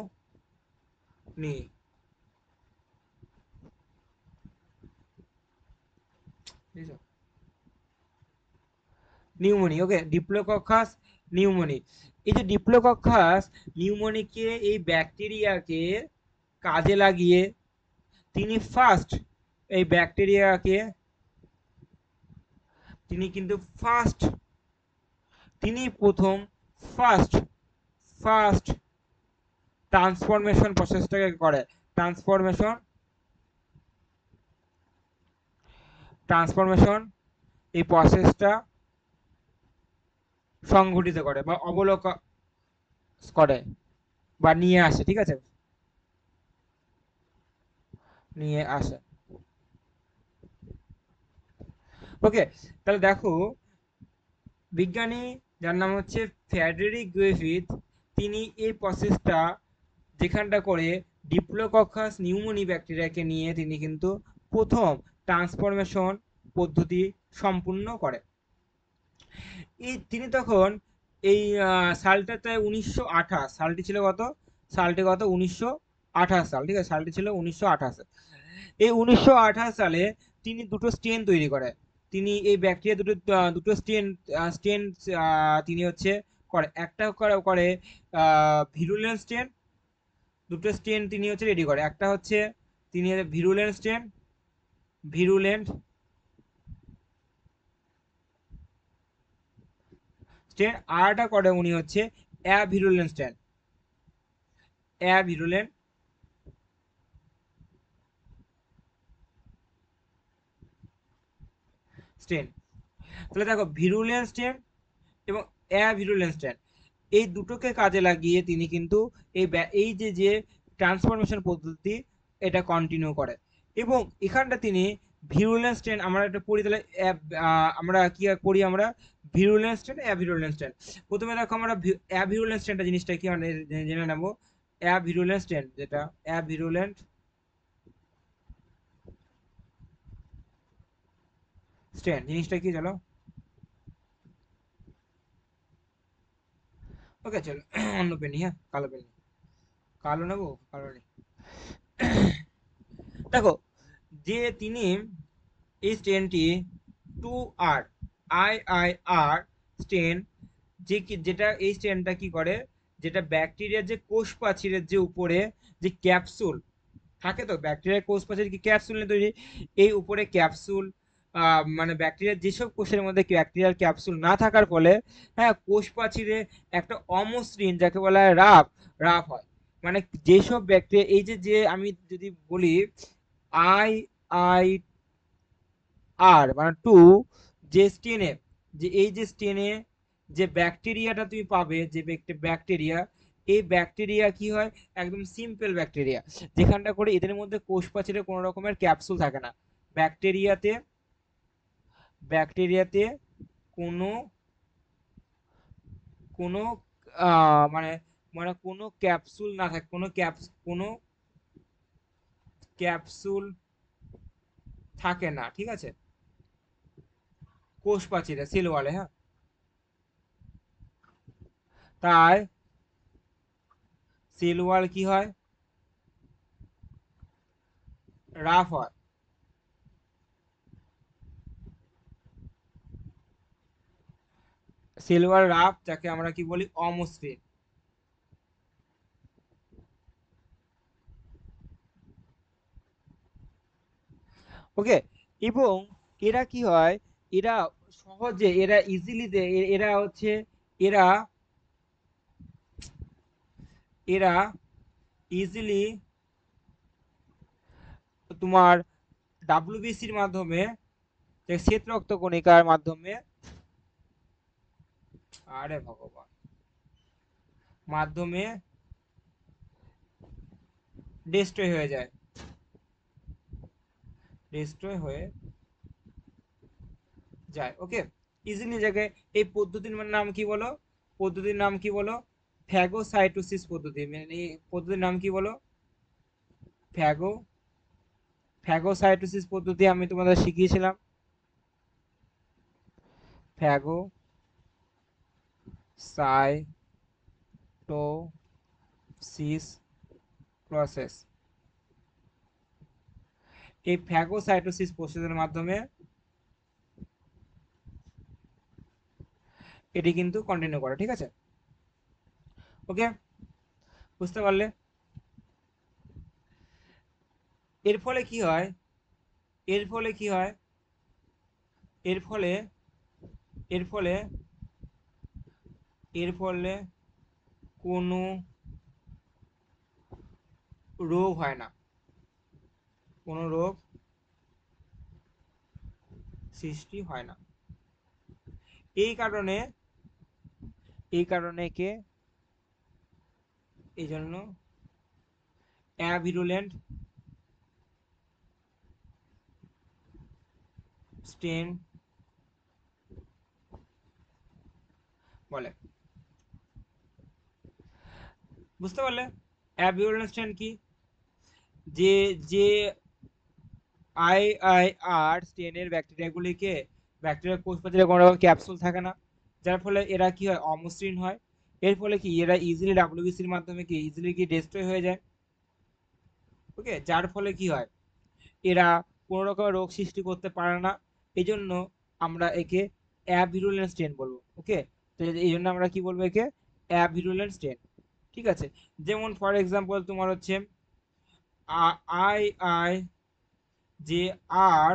নিউমোনি, ওকে, ডিপ্লোকক্কাস নিউমোনি। এই যে ডিপ্লোকক্কাস নিউমোনিকে, এই ব্যাকটেরিয়াকে কাজে লাগিয়ে তিনি ফার্স্ট, এই ব্যাকটেরিয়াকে তিনি কিন্তু ফার্স্ট, তিনি প্রথম, ফার্স্ট, ফার্স্ট ট্রান্সফরমেশন প্রসেসটাকে করে, ট্রান্সফরমেশন, ট্রান্সফরমেশন এই প্রসেসটা সংঘটিত করে বা অবলোকন করে বা নিয়ে আসে, ঠিক আছে, নিয়ে আসে। ওকে, তাহলে দেখো বিজ্ঞানী যার নাম হচ্ছে ফ্রেডেরিক গ্রিফিথ, তিনি এই প্রসেসটা যেখানটা করে ডিপ্লোকক্কাস নিউমোনি ব্যাকটেরিয়াকে নিয়ে তিনি কিন্তু প্রথম ট্রান্সফরমেশন পদ্ধতি সম্পূর্ণ করে। এই তিনি তখন এই সালটাতে 1928, সালটি ছিল কত, সালটি কত 1928 সাল, ঠিক আছে, সালটি ছিল 1928। এই 1928 সালে তিনি দুটো স্ট্রেন তৈরি করে, তিনি এই ব্যাকটেরিয়া দুটো স্ট্রেন তিনি হচ্ছে করে, একটা করে ভিরুলেন্ট স্ট্রেন, দুটো স্ট্রেন তিনি হচ্ছে রেডি করে, একটা হচ্ছে তিনি ভিরুলেন্ট স্ট্রেন, ভিরুলেন্ট স্ট্রেন, আরটা করে উনি হচ্ছে অ্যাভিরুলেন্ট স্ট্রেন, অ্যাভিরুলেন্ট স্ট্রেন। তাহলে দেখো ভিরুলেন্ট স্ট্রেন এবং অ্যাভিরুলেন্ট স্ট্রেন এই দুটোকে কাজে লাগিয়ে তিনি কিন্তু এই যে ট্রান্সফরমেশন পদ্ধতি এটা কন্টিনিউ করে। এবং এখানটা তিনি ভিরুলেন্ট স্ট্রেন আমরা একটা পড়ি, তাহলে আমরা কি করি, আমরা ভিরুলেন্ট স্ট্রেন অ্যাভিরুলেন্ট স্ট্রেন। প্রথমে দেখো আমরা অ্যাভিরুলেন্ট স্ট্রেনটা জিনিসটা কি আমরা জেনে নেব। অ্যাভিরুলেন্ট স্ট্রেন, যেটা অ্যাভিরুলেন্ট স্ট্রেন জিনিসটা কি, চলো ওকে চলো অন্য পেন, হ্যাঁ কালো পেন, কালো নেবো, কালো নেই। দেখো যে তিনি এই স্ট্রেনটি 2R, IIR স্ট্রেন, যেটা এই স্ট্রেনটা কি করে, যেটা ব্যাকটেরিয়ার যে কোষ প্রাচীরের যে উপরে যে ক্যাপসুল থাকে, তো ব্যাকটেরিয়ার কোষ প্রাচীর কি ক্যাপসুল নিয়ে তৈরি, এই উপরে ক্যাপসুল মানে ব্যাকটেরিয়ার যেসব কোষের মধ্যে ব্যাকটেরিয়াল ক্যাপসুল না থাকার ফলে হ্যাঁ কোষ প্রাচীরে একটা অমসৃণ, যাকে বলা হয় রাফ, রাফ হয়। মানে যেসব ব্যাকটেরিয়া এই যে আমি যদি বলি আই আই আর মানে টু, যে স্টেনে, যে এই যে স্টেনে যে ব্যাকটেরিয়াটা তুমি পাবে, যে ব্যাকটেরিয়া, এই ব্যাকটেরিয়া কি হয়, একদম সিম্পল ব্যাকটেরিয়া, যেখানটা করে এদের মধ্যে কোষ প্রাচীরে কোনো রকমের ক্যাপসুল থাকে না। ব্যাকটেরিয়াতে ব্যাকটেরিয়াতে কোনো কোনো মানে মানে কোনো ক্যাপসুল না থাকে, কোনো ক্যাপসুল থাকে না, ঠিক আছে, কোষ প্রাচীরে সেল ওয়ালে, হ্যাঁ। তাই সেল ওয়াল কি হয়, রাফ হয়। সেল ওয়াল রাফ, যাকে আমরা কি বলি অমসৃণ। ওকে। এবং এরা কি হয়, এরা সহজে, এরা ইজিলি, এরা হচ্ছে, এরা এরা ইজিলি তোমার ডাব্লিউবিসির মাধ্যমে, শ্বেত রক্ত কণিকার মাধ্যমে, আরে ভগবান, মাধ্যমে ডিস্ট্রয় হয়ে যায়, ডিস্ট্রয় হয়ে যায়। ওকে, ইজিলি জায়গায় এই পদ্ধতির নাম কি বলো, পদ্ধতির নাম কি বলো, ফ্যাগোসাইটোসিস পদ্ধতি, মানে এই পদ্ধতির নাম কি বলো, ফ্যাগো ফ্যাগোসাইটোসিস পদ্ধতি আমি তোমাদের শিখিয়েছিলাম, ফ্যাগোসাইটোসিস প্রসেস। এই ফ্যাগোসাইটোসিস প্রসেসের মাধ্যমে এটি কিন্তু কন্টিনিউ করে, ঠিক আছে। ওকে, বুঝতে পারলে। এর ফলে কি হয়, এর ফলে কি হয়, এর ফলে এর ফলে এর ফলে কোনো রোগ হয় না, কোনো রোগ সৃষ্টি হয় না। এই কারণে, এই কারণে কে, এই জন্য অ্যাভিরুলেন্ট স্টেন বলে। বুঝতে পারলে অ্যাভিরুলেন্ট স্ট্রেন কি? যে যে আই আই আর স্টেনের ব্যাকটেরিয়াগুলিকে, ব্যাকটেরিয়া কোষ প্রাচীরে কোনো রকম ক্যাপসুল থাকে না, যার ফলে এরা কি হয়, অমসৃণ হয়। এর ফলে কি এরা ইজিলি ডাব্লিউবিসির মাধ্যমে কি ইজিলি কি ডিস্ট্রয় হয়ে যায়। ওকে, যার ফলে কি হয়, এরা কোনো রকমের রোগ সৃষ্টি করতে পারে না। এই জন্য আমরা একে অ্যাভিরুলেন্ট স্টেন বলবো। ওকে, তো এই জন্য আমরা কি বলবো, একে অ্যাভিরুলেন্ট স্টেন। ঠিক আছে, যেমন ফর এক্সাম্পল তোমার হচ্ছে আই আই যে আর,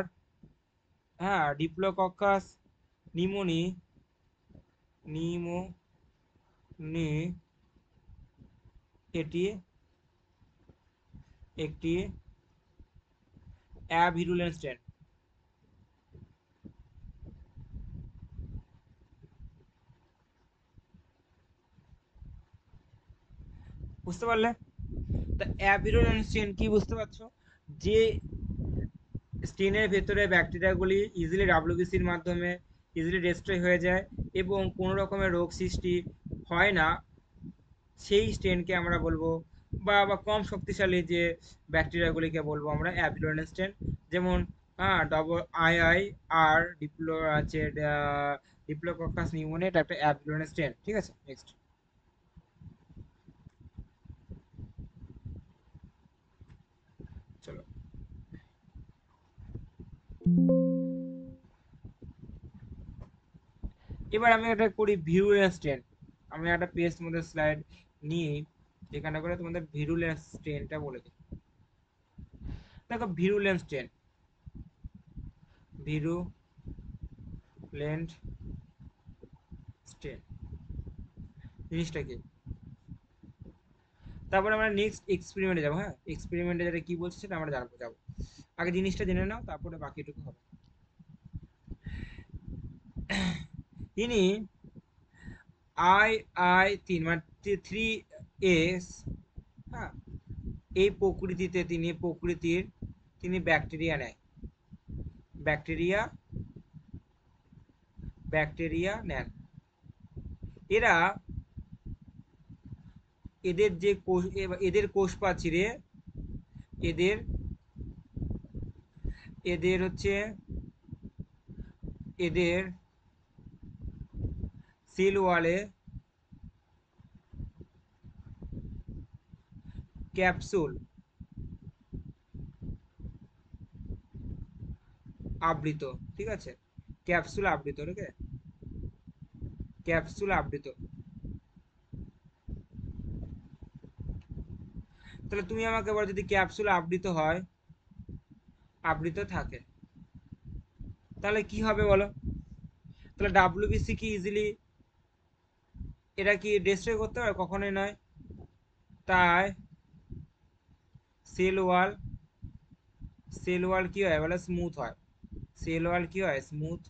হ্যাঁ, ডিপ্লোকক্কাস নিমোনি নিমোনি এটি একটি অ্যাভিরুলেন্ট স্ট্রেন। বুঝতে পারলে? তা অ্যাভিরুলেন্ট স্ট্রেন কি বুঝতে পারছো? যে স্টেনের ভেতরে ব্যাকটেরিয়াগুলি ইজিলি ডাব্লিউবিসির মাধ্যমে ইজিলি ডিস্ট্রয় হয়ে যায় এবং কোনো রকমের রোগ সৃষ্টি হয় না, সেই স্ট্রেনকে আমরা বলবো, বা কম শক্তিশালী যে ব্যাকটেরিয়াগুলিকে বলবো আমরা অ্যাভিরুলেন্ট স্ট্রেন। যেমন হ্যাঁ, ডবল আই আই আর আছে ডিপ্লোকক্কাস নিউমোনি, এটা একটা অ্যাভিরুলেন্ট স্ট্রেন। ঠিক আছে, নেক্সট চলো। এবার আমি এটা করি ভিরুলেন্ট স্ট্রেন। আমি একটা পেজের মধ্যে স্লাইড নিয়ে যেখানে করে তোমাদের ভিরুলেন্ট স্ট্রেনটা বলে দিই। দেখো ভিরুলেন্ট স্ট্রেন, ভিরুলেন্ট স্ট্রেন জিনিসটা কি? তারপরে আমরা নেক্সট এক্সপেরিমেন্টে যাবো। হ্যাঁ, এক্সপেরিমেন্টে যেটা কি বলছে সেটা আমরা জানবো যাবো। আগে জিনিসটা জেনে নাও, তারপরে বাকিটুকু হবে। তিনি আই আই 3 মানে 3S, হ্যাঁ, এই প্রকৃতিতে তিনি ব্যাকটেরিয়া নেয়, ব্যাকটেরিয়া ব্যাকটেরিয়া নেন। এরা এদের যে কোষ, এদের কোষ প্রাচীরে এদের এদের হচ্ছে এদের সেল ওয়ালে ক্যাপসুল আবৃত। ঠিক আছে, ক্যাপসুল আবৃত। ওকে, ক্যাপসুল আবৃত। তাহলে তুমি আমাকে বলো, যদি ক্যাপসুল আবৃত হয়, আবৃত থাকে, তাহলে কি হবে বলো? তাহলে ডাব্লিউবিসি কি ইজিলি এটা কি ডিস্ট্রয় করতে পারে? কখনোই নয়। তাই সেল ওয়াল সেল ওয়াল কি হয় বলে, স্মুথ হয়। সেল ওয়াল কি হয়, স্মুথ।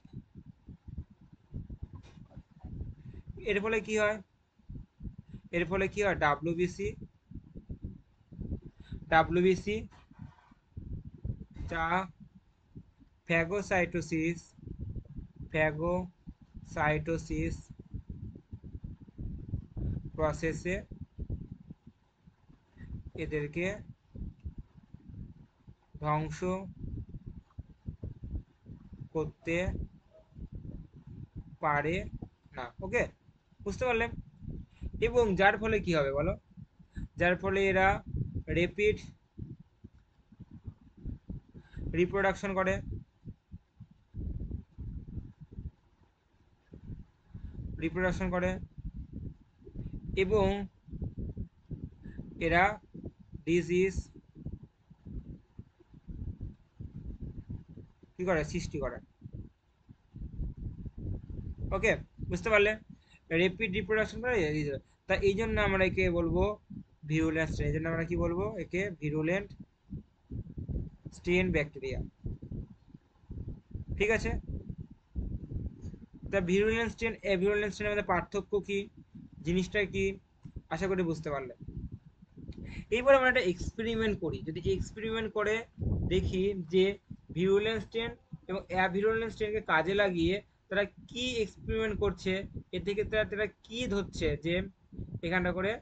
এর ফলে কি হয়, এর ফলে কি হয়, ডাব্লিউবিসি যা ফ্যাগোসাইটোসিস ফ্যাগোসাইটোসিস প্রসেসে এদেরকে ধ্বংস করতে পারে না। ওকে, বুঝতে পারলে? এবং যার ফলে কি হবে বলো, যার ফলে এরা রেপিড রিপ্রোডাকশন করে, রিপ্রোডাকশন করে এবং এরা ডিজিজ কি করে, সৃষ্টি করে। ওকে, বুঝতে পারলে? রেপিড রিপ্রোডাকশন করে। তা এই জন্য আমরা একে বলবো ভিরুলেন্ট স্ট্রেন। এই জন্য আমরা কি বলবো, একে ভিরুলেন্ট স্ট্রেন ব্যাকটেরিয়া। ঠিক আছে, তা ভিরুলেন্ট স্ট্রেন অ্যাভিরুলেন্ট স্ট্রেনের মধ্যে পার্থক্য কি, জিনিসটা কি, আশা করি বুঝতে পারলে। এইবার আমরা একটা এক্সপেরিমেন্ট করি। যদি এক্সপেরিমেন্ট করে দেখি যে ভিরুলেন্ট স্ট্রেন এবং অ্যাভিরুলেন্ট স্ট্রেনকে কাজে লাগিয়ে তারা কি এক্সপেরিমেন্ট করছে, এ থেকে তারা তারা কি ধরছে যে এখানটা করে।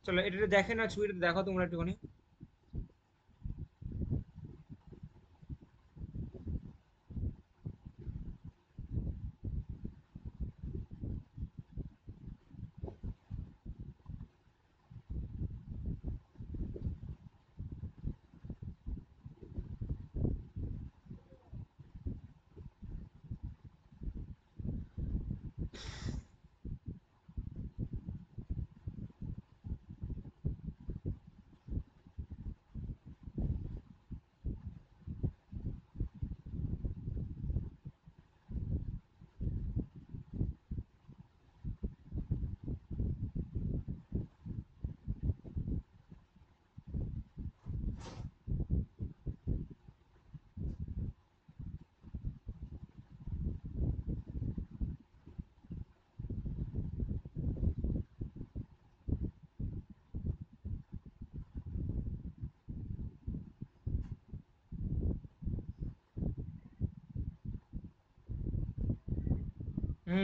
চলো এটা দেখে না, ছবিটা দেখো তোমরা একটুখানি।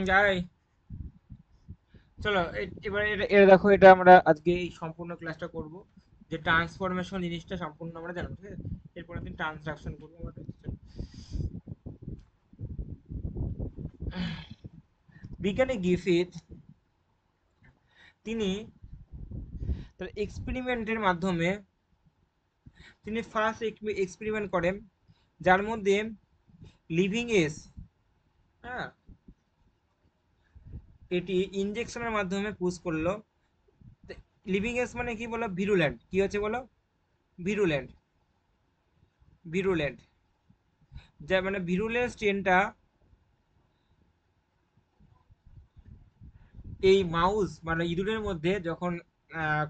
যাই। চলো এবার এটা এটা দেখো, এটা আমরা আজকে এই সম্পূর্ণ ক্লাসটা করব যে ট্রান্সফরমেশন জিনিসটা সম্পূর্ণ আমরা জানবো, ঠিক আছে। এরপর দিন ট্রান্সডাকশন করবো আমরা। বিজ্ঞানী গ্রিফিথ তিনি তার এক্সপেরিমেন্টের মাধ্যমে তিনি ফার্স্ট এক্সপেরিমেন্ট করেন, যার মধ্যে লিভিং এজ, হ্যাঁ, এটি ইনজেকশনের মাধ্যমে পুশ করলো। লিভিং এজ মানে কি বলো, ভিরুল্যান্ট, কি হচ্ছে বলো, ভিরুল্যান্ট, ভিরুল্যান্ট, যা মানে ভিরুলেন্স স্ট্রেনটা এই মাউস মানে ইঁদুরের মধ্যে যখন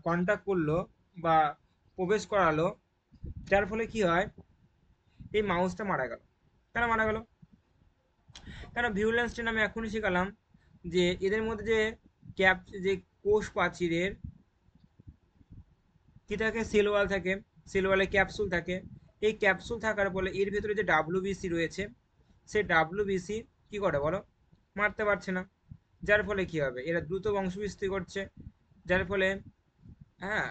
কন্টাক্ট করলো বা প্রবেশ করালো, যার ফলে কি হয়, এই মাউসটা মারা গেল। কেন মারা গেল? কেন ভিরুলেন্স স্ট্রেন আমি এখনই শেখালাম যে এদের মধ্যে যে ক্যাপ যে কোষ প্রাচীরের কি থাকে, সেল ওয়াল থাকে, সেল ওয়ালে ক্যাপসুল থাকে। এই ক্যাপসুল থাকার ফলে এর ভেতরে যে ডাব্লিউবিসি রয়েছে, সেই ডাব্লিউবিসি কি করে বলো, মারতে পারছে না। যার ফলে কি হবে, এরা দ্রুত বংশবিস্তার করছে, যার ফলে হ্যাঁ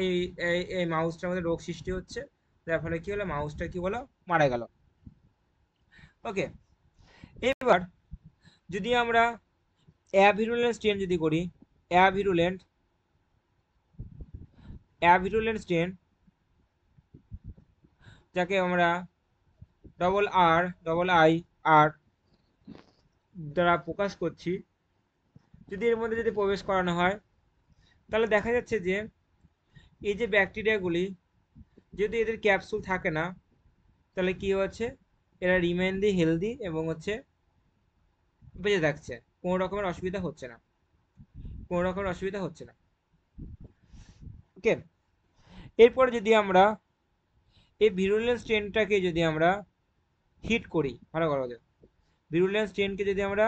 এই এই এই মাউসটার মধ্যে রোগ সৃষ্টি হচ্ছে, যার ফলে কি হলো, মাউসটা কি বলো, মারা গেল। ওকে, এবার যদি আমরা অ্যাভিরুলেন্ট স্ট্রেন যদি করি, অ্যাভিরুলেন্ট অ্যাভিরুলেন্ট স্ট্রেন, যাকে আমরা RIR দ্বারা প্রকাশ করছি, যদি এর মধ্যে যদি প্রবেশ করানো হয়, তাহলে দেখা যাচ্ছে যে এই যে ব্যাকটেরিয়াগুলি, যদি এদের ক্যাপসুল থাকে না, তাহলে কি হচ্ছে, এরা রিমেইন দি হেলদি এবং হচ্ছে বেঁচে থাকছে, কোনো রকমের অসুবিধা হচ্ছে না, কোনো রকমের অসুবিধা হচ্ছে না। ওকে, এরপরে যদি আমরা এই ভিরুলেন্স স্ট্রেনটাকে যদি আমরা হিট করি, ভালো করা যায়, ভিরুলেন্স স্ট্রেনকে যদি আমরা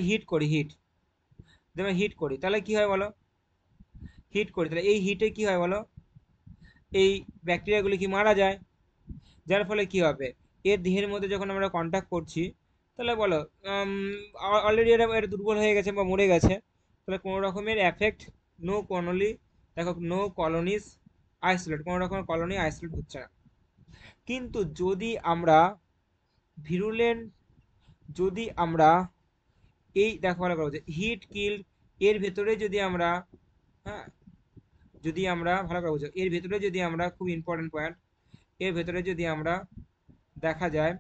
হিট করি, যদি আমরা হিট করি তাহলে কি হয় বলো, হিট করি তাহলে এই হিটে কি হয় বলো, এই ব্যাকটেরিয়াগুলি কি মারা যায়। যার ফলে কি হবে, এর দেহের মধ্যে যখন আমরা কন্ট্যাক্ট করছি, তাহলে বলো অলরেডি এটা দুর্বল হয়ে গেছে বা মরে গেছে, তাহলে কোনো রকমের এফেক্ট, নো কলোনি, দেখো নো কলোনিস আইসোলেট, কোনো রকমের কলোনি আইসোলেট হচ্ছে না। কিন্তু যদি আমরা ভিরুলেন্ট, যদি আমরা এই দেখো ভালো করো যে হিট কিল, এর ভেতরে যদি আমরা, হ্যাঁ, যদি আমরা ভালো করে বুঝো, এর ভেতরে যদি আমরা, খুব ইম্পর্টেন্ট পয়েন্ট, এর ভেতরে যদি আমরা দেখা যায়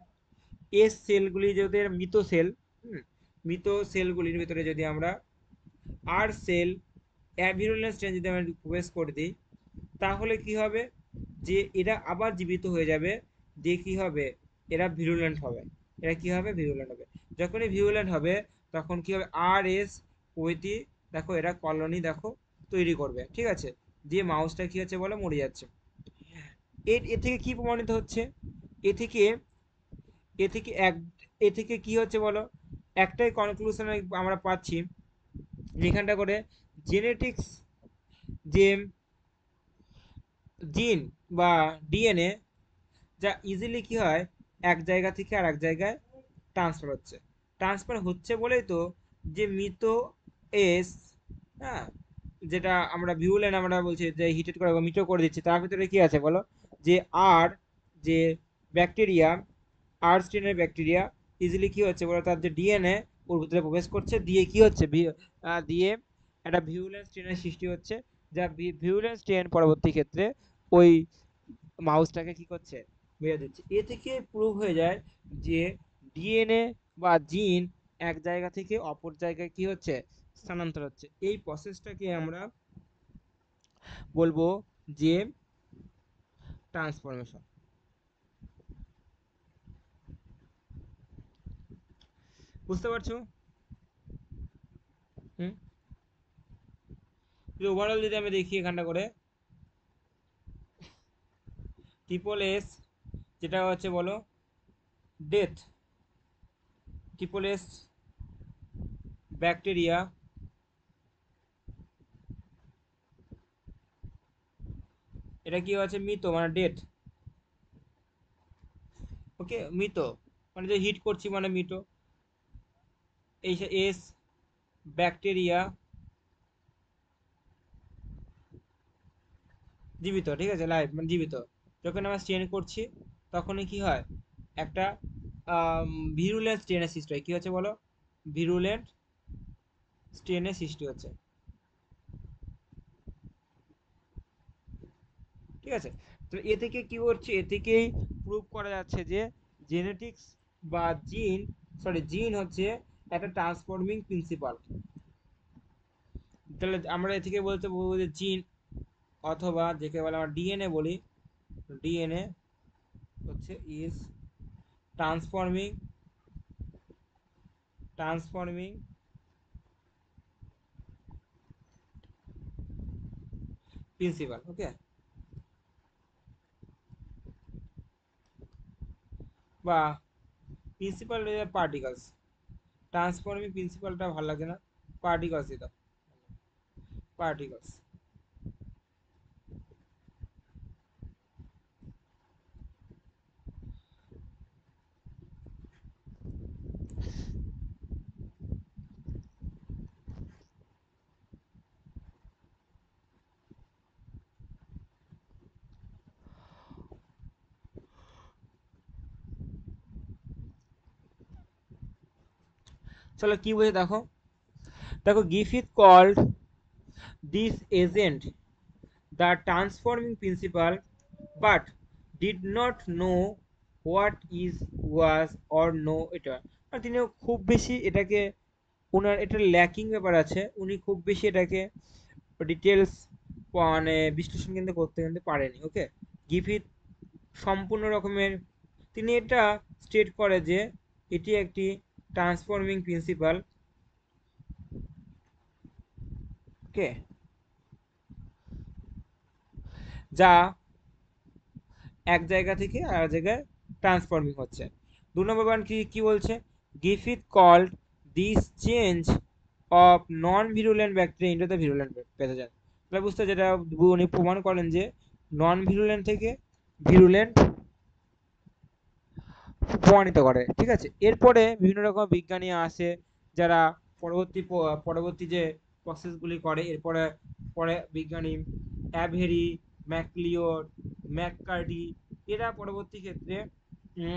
এস সেলগুলি যদি মৃত সেল, মৃত সেলগুলির ভিতরে যদি আমরা আর সেল অ্যাভিরুলেন্স স্ট্রেন যদি আমরা প্রবেশ করে দিই, তাহলে কি হবে, যে এরা আবার জীবিত হয়ে যাবে, দিয়ে কি হবে, এরা ভিরুলেন্ট হবে, এরা কি হবে, ভিরুলেন্ট হবে। যখনই ভিরুলেন্ট হবে তখন কি হবে, RS-OT, দেখো এরা কলোনি দেখো তৈরি করবে, ঠিক আছে, দিয়ে মাউসটা কি হচ্ছে বলো, মরে যাচ্ছে। এ থেকে কি প্রমাণিত হচ্ছে? এ থেকে এ থেকে এক এ থেকে কি হচ্ছে বলো, একটাই কনক্লুশন আমরা পাচ্ছি, যেখানটা করে জেনেটিক্স, যে জিন বা ডিএনএ, যা ইজিলি কি হয় এক জায়গা থেকে আর এক জায়গায় ট্রান্সফার হচ্ছে। ট্রান্সফার হচ্ছে বলেই তো যে মিতো এস, হ্যাঁ, যেটা আমরা ভিউলেন আমরা বলছি যে হিটেড করে মিটো করে দিচ্ছি, তার ভিতরে কি আছে বলো, যে আর, যে ব্যাকটেরিয়া, আর স্ট্রেনের ব্যাকটেরিয়া ইজিলি কি হচ্ছে বলো, তার যে ডিএনএ ওর ভিতরে প্রবেশ করছে, দিয়ে কি হচ্ছে দিয়ে একটা ভিউলেন স্ট্রেনের সৃষ্টি হচ্ছে, যা ভিউলেন স্ট্রেন পরবর্তী ক্ষেত্রে ওই মাউসটাকে কি করছে, মেরে দিচ্ছে। এ থেকে প্রুভ হয়ে যায় যে ডিএনএ বা জিন এক জায়গা থেকে অপর জায়গায় কি হচ্ছে, স্থানান্তর হচ্ছে। এই প্রসেসটাকে আমরা বলবো যে ট্রান্সফরমেশন। বুঝতে পারছো? হুম, ওভারঅল যদি আমি দেখি এখানটা করে, ট্রিপল এস যেটা হচ্ছে বলো ডেথ, ট্রিপল এস ব্যাকটেরিয়া, এটা কি হচ্ছে মৃত মানে ডেথ, ওকে মৃত মানে যে হিট করছি মানে মৃত। এই এস ব্যাকটেরিয়া জীবিত, ঠিক আছে, লাইভ মানে জীবিত। যখন আমরা স্টেন করছি তখনই কি হয়, একটা ভিরুলেন্ট স্টেনের সৃষ্টি হয়। কি হচ্ছে বলো, ভিরুলেন্ট স্টেনের সৃষ্টি হচ্ছে, ঠিক আছে। তো এ থেকে কি হচ্ছে, এ থেকেই প্রুভ করা যাচ্ছে যে জেনেটিক্স বা জিন হচ্ছে একটা ট্রান্সফর্মিং প্রিন্সিপাল। তাহলে আমরা এ থেকে বলতে বলবো যে জিন, অথবা যেকে বলে আমরা ডিএনএ বলি, ডিএনএ হচ্ছে ইজ ট্রান্সফর্মিং ট্রান্সফর্মিং প্রিন্সিপাল, ওকে। বা প্রিন্সিপাল পার্টিকলস, ট্রান্সফর্মিং প্রিন্সিপালটা ভালো লাগে না, পার্টিকলস দিত, পার্টিকলস। চলো কি বলছে দেখো, দেখো Griffith called this agent the transforming principle but did not know what is was or know এটা। আর তিনি খুব বেশি এটাকে, ওনার এটা ল্যাকিং ব্যাপার আছে, উনি খুব বেশি এটাকে ডিটেলস মানে বিশ্লেষণ কিন্তু করতে কিন্তু পারেনি, ওকে। গিফিথ সম্পূর্ণ রকমের তিনি এটা স্টেট করে যে এটি একটি ট্রান্সফর্মিং প্রিন্সিপাল, ওকে, যা এক জায়গা থেকে আর জায়গায় ট্রান্সফর্মিং হচ্ছে। 2 নম্বর পয়েন্ট কি কি বলছে, Griffith called this change of non virulent bacteria into the virulent pathogen. তাহলে বুঝতে, যেটা উনি প্রমাণ করেন যে নন ভিরুলেন্ট থেকে ভিরুলেন্ট প্রমাণিত করে, ঠিক আছে। এরপরে বিভিন্ন রকম বিজ্ঞানী আসে যারা পরবর্তী যে প্রসেসগুলি করে। এরপরে পরে বিজ্ঞানী অ্যাভেরি, ম্যাকলিওড, ম্যাককার্ডি, এরা পরবর্তী ক্ষেত্রে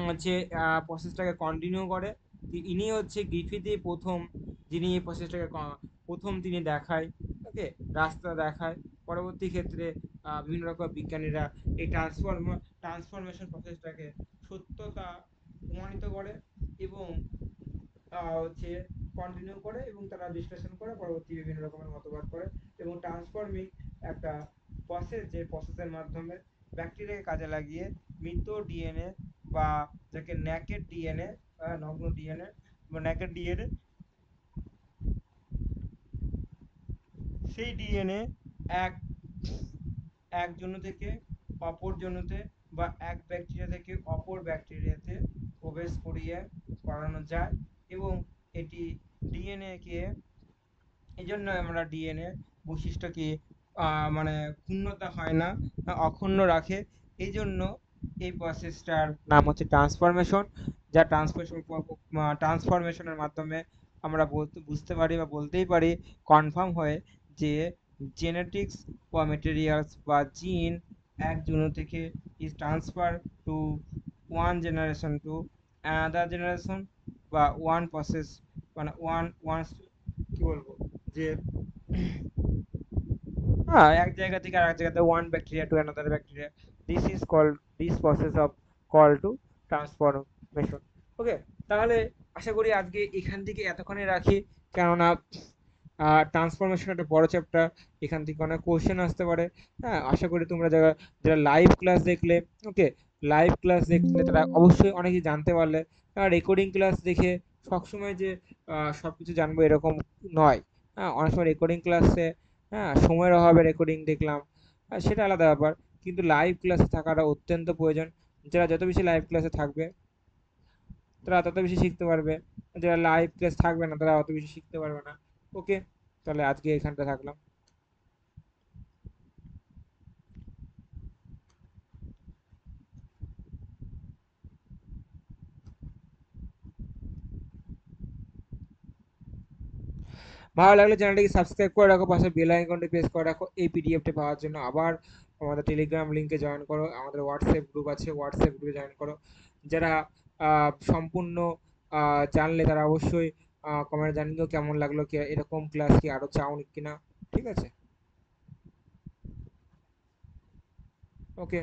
হচ্ছে প্রসেসটাকে কন্টিনিউ করে। ইনি হচ্ছে গ্রিফিথই প্রথম, যিনি এই প্রসেসটাকে প্রথম তিনি দেখায়, ওকে, রাস্তা দেখায়। পরবর্তী ক্ষেত্রে বিভিন্ন রকম বিজ্ঞানীরা এই ট্রান্সফরমেশন প্রসেসটাকে সত্যতা প্রমাণিত করে এবং হচ্ছে কন্টিনিউ করে, এবং তারা বিশ্লেষণ করে পরবর্তী বিভিন্ন রকমের মতবাদ করে, এবং ট্রান্সফর্মিং একটা প্রসেস, যে প্রসেসের মাধ্যমে ব্যাকটেরিয়াকে কাজে লাগিয়ে মৃত ডিএনএ বা যাকে ন্যাকেড ডিএনএ, নগ্ন ডিএনএ বা ন্যাকেড ডিএনএ, সেই ডিএনএ এক এক জন্য থেকে অপর জনুতে বা এক ব্যাকটেরিয়া থেকে অপর ব্যাকটেরিয়াতে প্রবেশ করানো যায় এবং এটি ডিএনএ কে, এই জন্য আমরা ডিএনএ বৈশিষ্ট্যকে মানে ক্ষুণ্ণতা হয় না, অক্ষুণ্ণ রাখে। এই জন্য এই প্রসেসটার নাম হচ্ছে ট্রান্সফরমেশন, যা ট্রান্সফরমেশনের মাধ্যমে আমরা বুঝতে পারি বা বলতেই পারি কনফার্ম হয়ে যে জেনেটিক্স বা মেটেরিয়ালস বা জিন এক জনু থেকে is transfer to one generation to another generation, বা ওয়ান প্রসেস মানে ওয়ান ওয়ান কি বলবো যে হ্যাঁ, এক জায়গা থেকে আরেক জায়গাতে one bacteria to another bacteria, this is called, this process of call two transformation. Okay, তাহলে আশা করি আজকে এখান থেকে এতক্ষণে রাখি, কেননা ট্রান্সফরমেশন একটা বড় চ্যাপ্টার, এখান থেকে অনেক কোশ্চেন আসতে পারে। হ্যাঁ, আশা করি তোমরা যারা যারা লাইভ ক্লাস দেখলে, ওকে, লাইভ ক্লাস দেখলে তারা অবশ্যই অনেক কিছু জানতে পারলে। রেকর্ডিং ক্লাস দেখে সবসময় যে সব কিছু জানবো এরকম নয়। হ্যাঁ, অনেক সময় রেকর্ডিং ক্লাসে সময়ের অভাবে রেকর্ডিং দেখলাম, সেটা আলাদা ব্যাপার, কিন্তু লাইভ ক্লাসে থাকাটা অত্যন্ত প্রয়োজন। যারা যত বেশি লাইভ ক্লাসে থাকবে তারা তত বেশি শিখতে পারবে, যারা লাইভ ক্লাস থাকবে না তারা অত বেশি শিখতে পারবে না। ওকে, তাহলে আজকে এখানটা থাকলাম। ভালো লাগলে চ্যানেলটিকে সাবস্ক্রাইব করে রাখো, পাশে বেল আইকনটি প্রেস করে রাখো এই পিডিএফটি পাওয়ার জন্য। আবার আমাদের টেলিগ্রাম লিঙ্কে জয়েন করো, আমাদের হোয়াটসঅ্যাপ গ্রুপ আছে, হোয়াটসঅ্যাপ গ্রুপে জয়েন করো। যারা সম্পূর্ণ জানলে তারা অবশ্যই কমেন্টে জানিও কেমন লাগলো, কি এরকম ক্লাস কি আরও চাও কিনা। ঠিক আছে, ওকে।